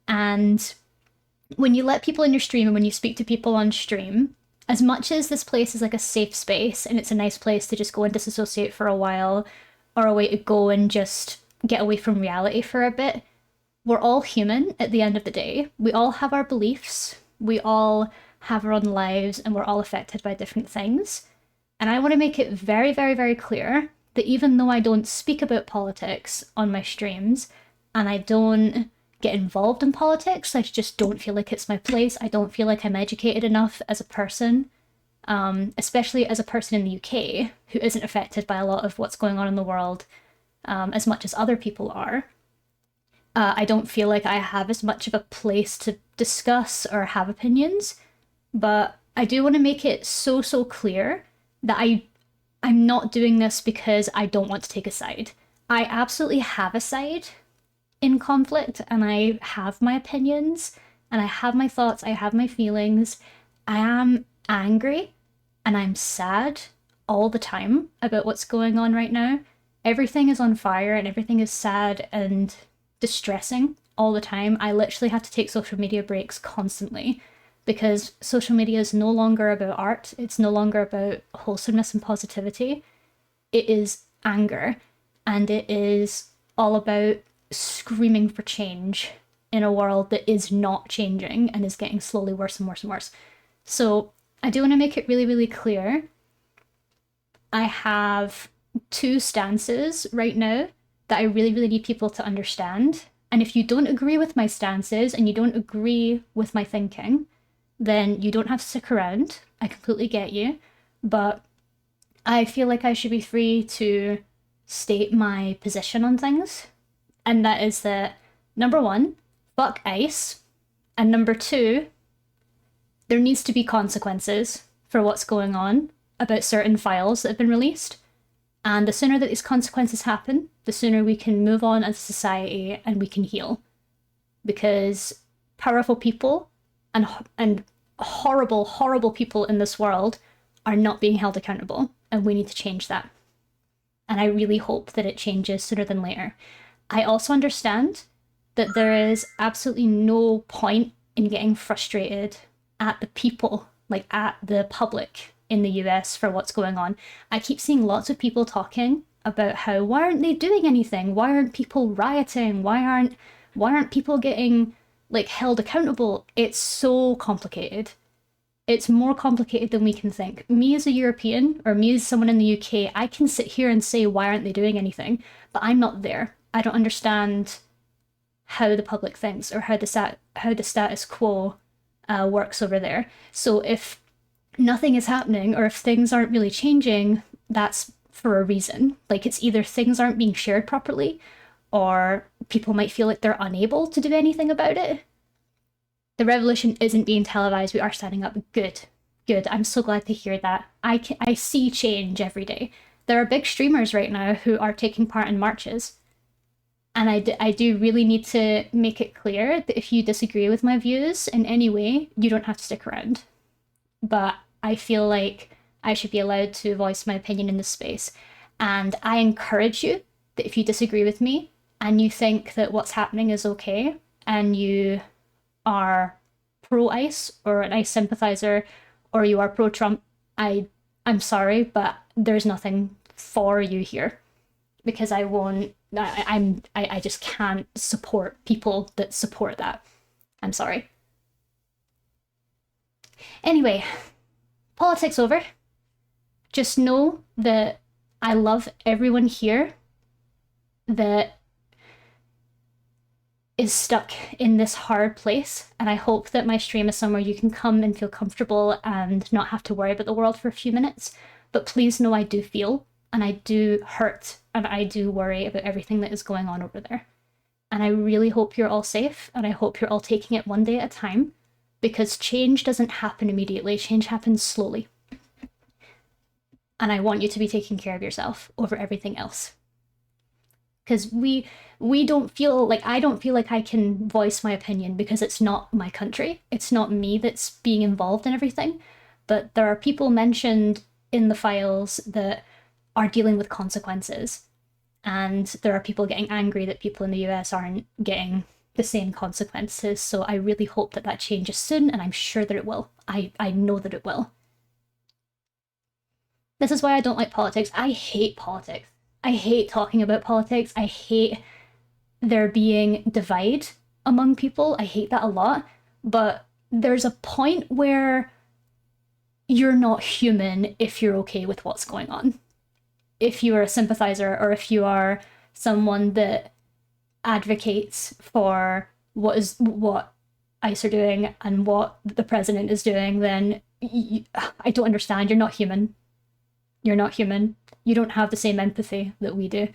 And when you let people in your stream and when you speak to people on stream, as much as this place is like a safe space and it's a nice place to just go and disassociate for a while or a way to go and just get away from reality for a bit, we're all human at the end of the day. We all have our beliefs, we all have our own lives, and we're all affected by different things. And I want to make it very, very, very clear that even though I don't speak about politics on my streams and I don't get involved in politics, I just don't feel like it's my place. I don't feel like I'm educated enough as a person, especially as a person in the UK who isn't affected by a lot of what's going on in the world as much as other people are. I don't feel like I have as much of a place to discuss or have opinions, but I do want to make it so, so clear that I'm not doing this because I don't want to take a side. I absolutely have a side in conflict and I have my opinions and I have my thoughts, I have my feelings. I am angry and I'm sad all the time about what's going on right now. Everything is on fire and everything is sad and distressing all the time. I literally have to take social media breaks constantly because social media is no longer about art. It's no longer about wholesomeness and positivity. It is anger and it is all about screaming for change in a world that is not changing and is getting slowly worse and worse and worse. So I do want to make it really, really clear. I have two stances right now that I really, really need people to understand. And if you don't agree with my stances and you don't agree with my thinking, then you don't have to stick around. I completely get you. But I feel like I should be free to state my position on things. And that is that number one, fuck ICE. And number two, there needs to be consequences for what's going on about certain files that have been released. And the sooner that these consequences happen, the sooner we can move on as a society and we can heal. Because powerful people and horrible, horrible people in this world are not being held accountable, and we need to change that. And I really hope that it changes sooner than later. I also understand that there is absolutely no point in getting frustrated at the people, like at the public in the US for what's going on. I keep seeing lots of people talking about how why aren't they doing anything? Why aren't people rioting? Why aren't people getting like held accountable? It's so complicated. It's more complicated than we can think. Me as a European or me as someone in the UK, I can sit here and say why aren't they doing anything, but I'm not there. I don't understand how the public thinks or how the status quo works over there. So if nothing is happening or if things aren't really changing, that's for a reason. Like it's either things aren't being shared properly or people might feel like they're unable to do anything about it. The revolution isn't being televised. We are standing up. Good. Good. I'm so glad to hear that. I see change every day. There are big streamers right now who are taking part in marches. And I do really need to make it clear that if you disagree with my views in any way, you don't have to stick around. But I feel like I should be allowed to voice my opinion in this space. And I encourage you that if you disagree with me and you think that what's happening is okay and you are pro-ICE or an ICE sympathizer or you are pro-Trump, I'm sorry, but there's nothing for you here because I just can't support people that support that. I'm sorry. Anyway, politics over. Just know that I love everyone here that is stuck in this hard place, and I hope that my stream is somewhere you can come and feel comfortable and not have to worry about the world for a few minutes. But please know I do feel, and I do hurt, and I do worry about everything that is going on over there. And I really hope you're all safe, and I hope you're all taking it one day at a time, because change doesn't happen immediately, change happens slowly. And I want you to be taking care of yourself over everything else. Because we don't feel like I don't feel like I can voice my opinion because it's not my country. It's not me that's being involved in everything. But there are people mentioned in the files that are dealing with consequences. And there are people getting angry that people in the US aren't getting the same consequences. So I really hope that that changes soon, and I'm sure that it will. I know that it will. This is why I don't like politics. I hate politics. I hate talking about politics. I hate there being divide among people. I hate that a lot. But there's a point where you're not human if you're okay with what's going on. If you are a sympathizer or if you are someone that advocates for what ICE are doing and what the president is doing, then I don't understand. You're not human. You're not human. You don't have the same empathy that we do.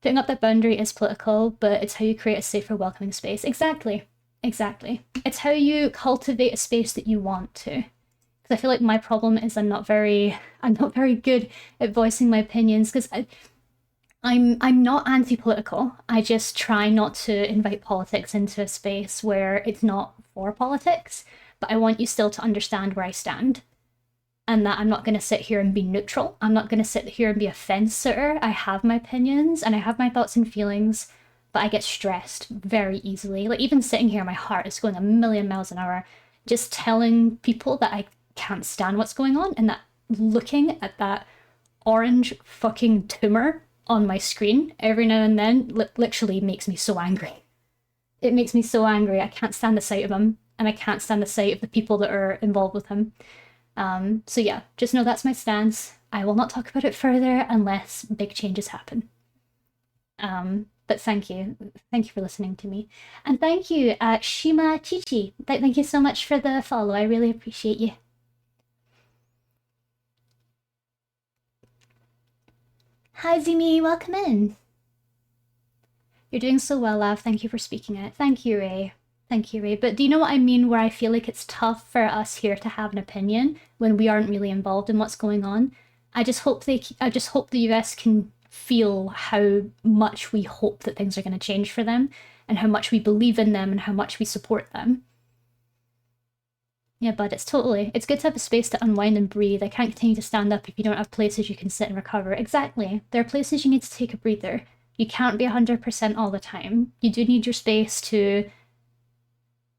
Putting up that boundary is political, but it's how you create a safer, welcoming space. Exactly. Exactly. It's how you cultivate a space that you want to. Because I feel like my problem is I'm not very good at voicing my opinions because I'm not anti-political. I just try not to invite politics into a space where it's not for politics, but I want you still to understand where I stand. And that I'm not going to sit here and be neutral. I'm not going to sit here and be a fence sitter. I have my opinions and I have my thoughts and feelings, but I get stressed very easily. Like even sitting here, my heart is going a million miles an hour, just telling people that I can't stand what's going on and that looking at that orange fucking tumor on my screen every now and then literally makes me so angry. It makes me so angry. I can't stand the sight of him and I can't stand the sight of the people that are involved with him. So yeah, just know that's my stance. I will not talk about it further unless big changes happen. But But thank you. Thank you for listening to me. And thank you, Shima Chichi. Thank you so much for the follow. I really appreciate you. Hi, Zimi. Welcome in. You're doing so well, Lav. Thank you for speaking it. Thank you, Ray. Thank you, Ray. But do you know what I mean where I feel like it's tough for us here to have an opinion when we aren't really involved in what's going on? I just hope the US can feel how much we hope that things are going to change for them and how much we believe in them and how much we support them. Yeah, bud, it's good to have a space to unwind and breathe. I can't continue to stand up if you don't have places you can sit and recover. Exactly. There are places you need to take a breather. You can't be 100% all the time. You do need your space to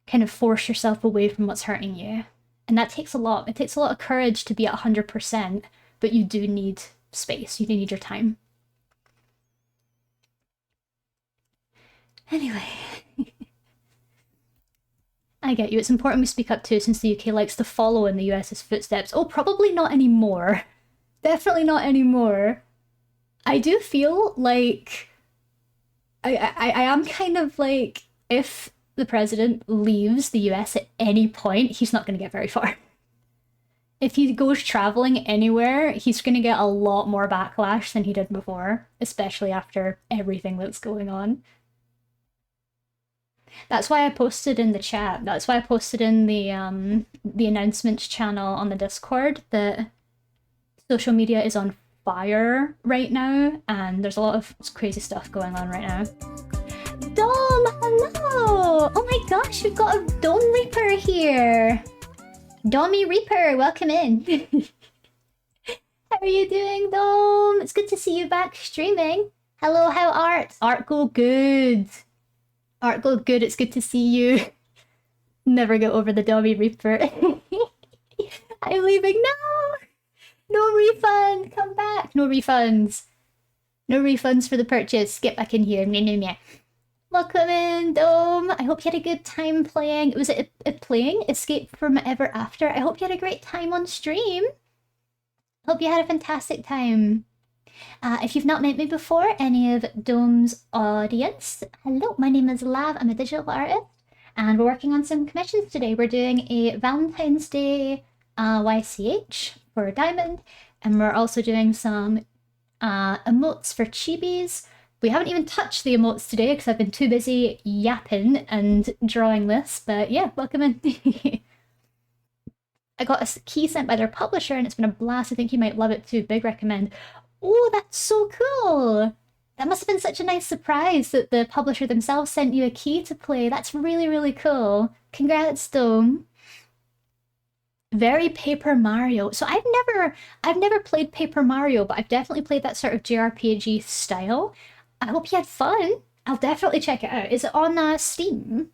kind of force yourself away from what's hurting you. And that takes a lot. It takes a lot of courage to be at 100%, but you do need space. You do need your time. Anyway. I get you. It's important we speak up too, since the UK likes to follow in the US's footsteps. Oh, probably not anymore. Definitely not anymore. I do feel like I am kind of like, if the president leaves the US at any point, he's not going to get very far. If he goes traveling anywhere, he's going to get a lot more backlash than he did before, especially after everything that's going on. That's why I posted in the chat. That's why I posted in the announcements channel on the Discord that social media is on fire right now, and there's a lot of crazy stuff going on right now. Dom, hello! Oh my gosh, we've got a Dome Reaper here. Dommy Reaper, welcome in. How are you doing, Dom? It's good to see you back streaming. Hello, how art? Art go good. Art go good, it's good to see you. Never get over the Dommy Reaper. I'm leaving. No! No refund! Come back! No refunds. No refunds for the purchase. Get back in here. Meh, meh, meh. Welcome in, Dome. I hope you had a good time playing. Was it playing Escape from Ever After? I hope you had a great time on stream. Hope you had a fantastic time. If you've not met me before, any of Dome's audience, hello, my name is Lav. I'm a digital artist, and we're working on some commissions today. We're doing a Valentine's Day YCH for Diamond, and we're also doing some emotes for chibis. We haven't even touched the emotes today because I've been too busy yapping and drawing this, but yeah, welcome in. I got a key sent by their publisher and it's been a blast. I think you might love it too. Big recommend. Oh, that's so cool! That must have been such a nice surprise that the publisher themselves sent you a key to play. That's really, really cool. Congrats, Dome. Very Paper Mario. So I've never played Paper Mario, but I've definitely played that sort of JRPG style. I hope you had fun. I'll definitely check it out. Is it on Steam?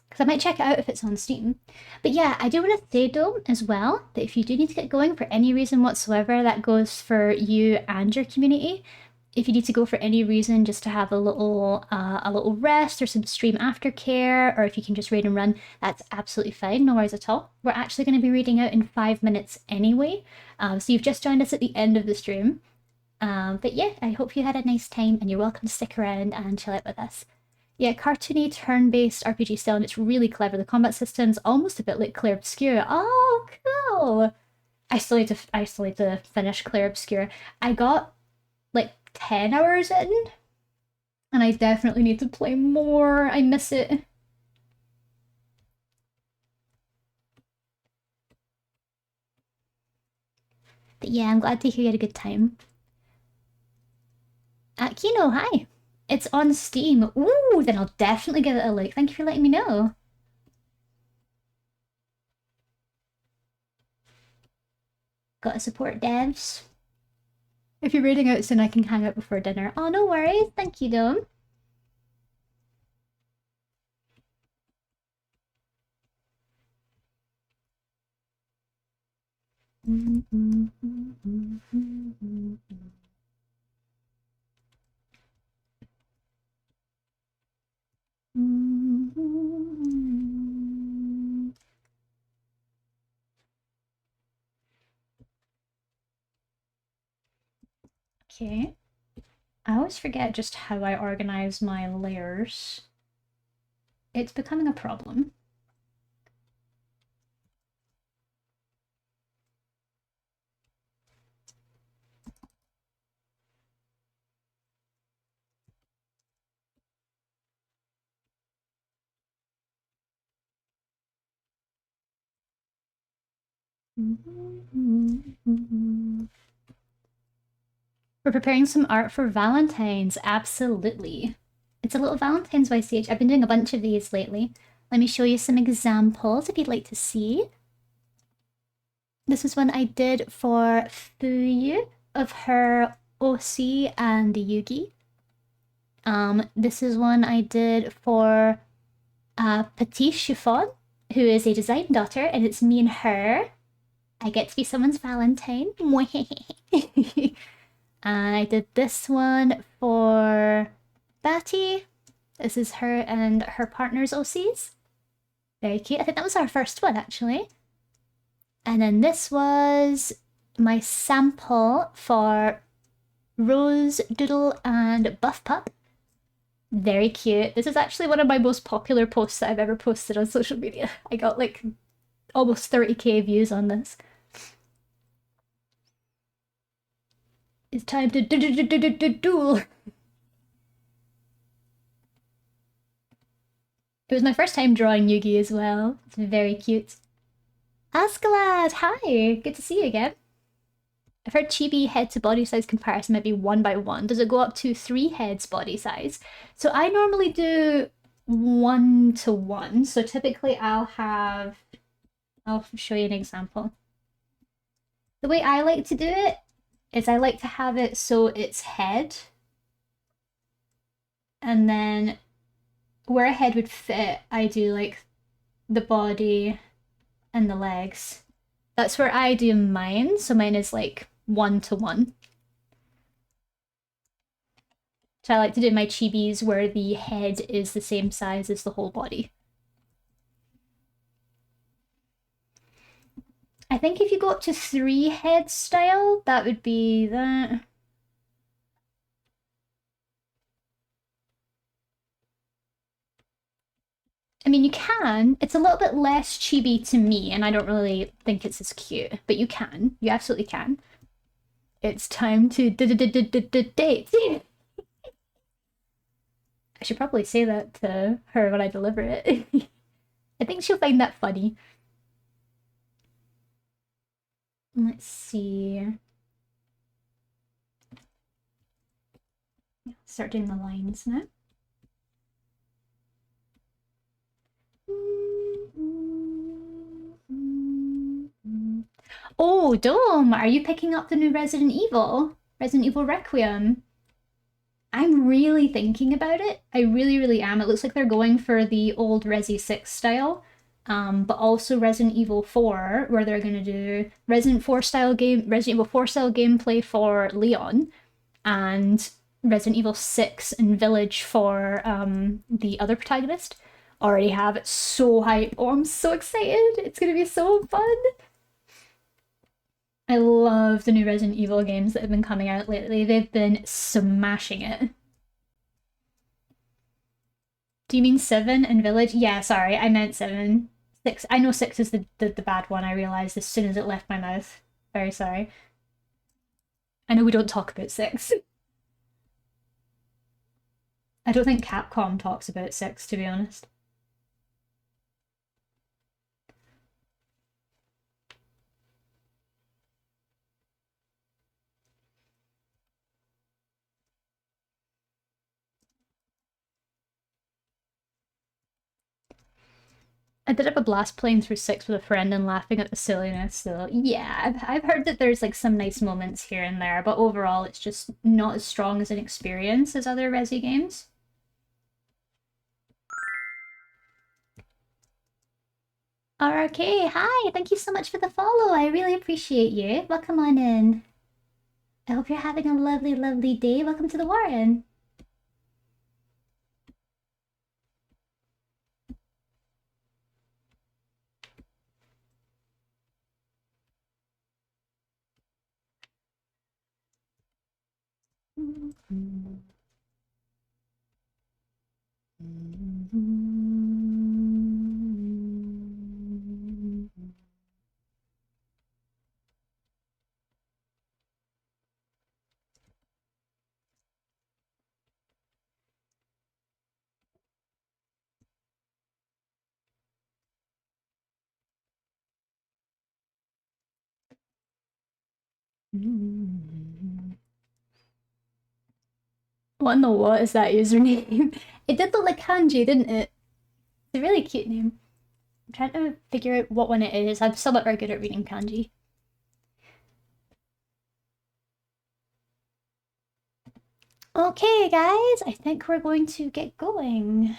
Because I might check it out if it's on Steam. But yeah, I do want to say, Dome, as well, that if you do need to get going for any reason whatsoever, that goes for you and your community. If you need to go for any reason, just to have a little rest or some stream aftercare, or if you can just read and run, that's absolutely fine. No worries at all. We're actually going to be reading out in 5 minutes anyway. So you've just joined us at the end of the stream. But yeah, I hope you had a nice time, and you're welcome to stick around and chill out with us. Yeah, cartoony turn-based RPG style, and it's really clever. The combat system's almost a bit like Clair Obscur. Oh, cool! I still need to finish Clair Obscur. I got like 10 hours in, and I definitely need to play more. I miss it. But yeah, I'm glad to hear you had a good time. Kino, hi! It's on Steam. Ooh, then I'll definitely give it a look. Thank you for letting me know. Gotta support devs. If you're reading out soon, I can hang out before dinner. Oh, no worries. Thank you, Dome. Okay. I always forget just how I organize my layers. It's becoming a problem. We're preparing some art for Valentine's, absolutely. It's a little Valentine's YCH. I've been doing a bunch of these lately. Let me show you some examples if you'd like to see. This is one I did for Fuyu of her OC and Yugi. This is one I did for Petit Chiffon, who is a design daughter, and it's me and her. I get to be someone's Valentine. And I did this one for Batty. This is her and her partner's OCs. Very cute. I think that was our first one, actually. And then this was my sample for Rose, Doodle, and Buff Pup. Very cute. This is actually one of my most popular posts that I've ever posted on social media. I got like almost 30k views on this. It's time to duel. It was my first time drawing Yugi as well. It's very cute. Ascalad, hi! Good to see you again. I've heard chibi head to body size comparison might be 1 by 1. Does it go up to 3 heads body size? So I normally do 1 to 1. So typically I'll show you an example. The way I like to do it is I like to have it so it's head. And then where a head would fit, I do like the body and the legs. That's where I do mine. So mine is like 1 to 1. So I like to do my chibis where the head is the same size as the whole body. I think if you go up to 3 head style, that would be that. I mean, you can. It's a little bit less chibi to me, and I don't really think it's as cute, but you can. You absolutely can. It's time to date. I should probably say that to her when I deliver it. I think she'll find that funny. Let's see. Start doing the lines now. Oh, Dome, are you picking up the new Resident Evil? Resident Evil Requiem? I'm really thinking about it. I really, really am. It looks like they're going for the old Resi 6 style, but also Resident Evil 4, where they're going to do Resident Evil 4 style gameplay for Leon, and Resident Evil 6 and Village for the other protagonist. Already have it so hype. Oh, I'm so excited. It's going to be so fun. I love the new Resident Evil games that have been coming out lately. They've been smashing it. Do you mean 7 and Village? Yeah, sorry, I meant 7. 6. I know 6 is the bad one, I realised as soon as it left my mouth. Very sorry. I know we don't talk about 6. I don't think Capcom talks about 6, to be honest. I did have a blast playing through 6 with a friend and laughing at the silliness, so yeah, I've heard that there's like some nice moments here and there, but overall it's just not as strong as an experience as other Resi games. RRK, hi, thank you so much for the follow. I really appreciate you. Welcome on in. I hope you're having a lovely, lovely day. Welcome to the Warren. What in the what is that username? It did look like kanji, didn't it? It's a really cute name. I'm trying to figure out what one it is. I'm still not very good at reading kanji. Okay, guys, I think we're going to get going.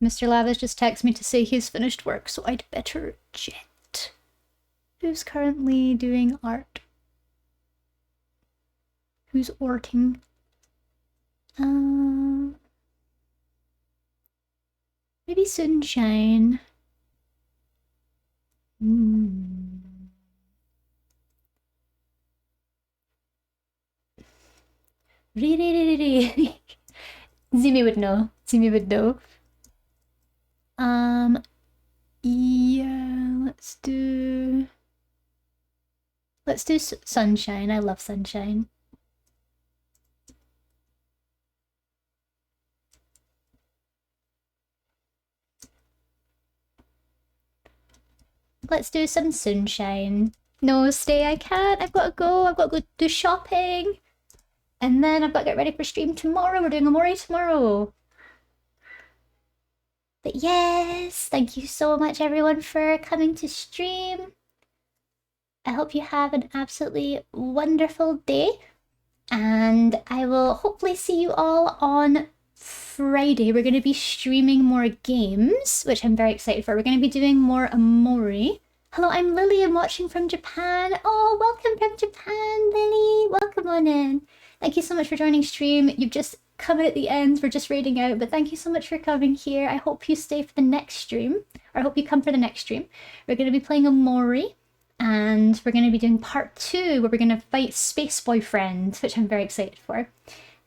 Mr. Lavis just texted me to say he's finished work, so I'd better jet. Who's currently doing art? Who's orting? Maybe Sunshine. Zimi would know. Zimi would know. Yeah, let's do Sunshine. I love Sunshine. Let's do some Sunshine. No, stay, I can't. I've got to go. I've got to go do shopping. And then I've got to get ready for stream tomorrow. We're doing a Mori tomorrow. But yes, thank you so much everyone for coming to stream. I hope you have an absolutely wonderful day. And I will hopefully see you all on Friday. We're going to be streaming more games, which I'm very excited for. We're going to be doing more Amori. Hello, I'm Lily. I'm watching from Japan. Oh, welcome from Japan, Lily. Welcome on in. Thank you so much for joining stream. You've just come in at the end. We're just raiding out, but thank you so much for coming here. I hope you stay for the next stream, or I hope you come for the next stream. We're going to be playing Amori, and we're going to be doing part 2, where we're going to fight Space Boyfriend, which I'm very excited for.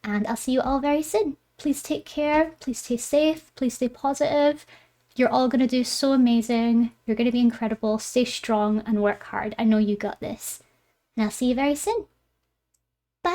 And I'll see you all very soon. Please take care. Please stay safe. Please stay positive. You're all going to do so amazing. You're going to be incredible. Stay strong and work hard. I know you got this. And I'll see you very soon.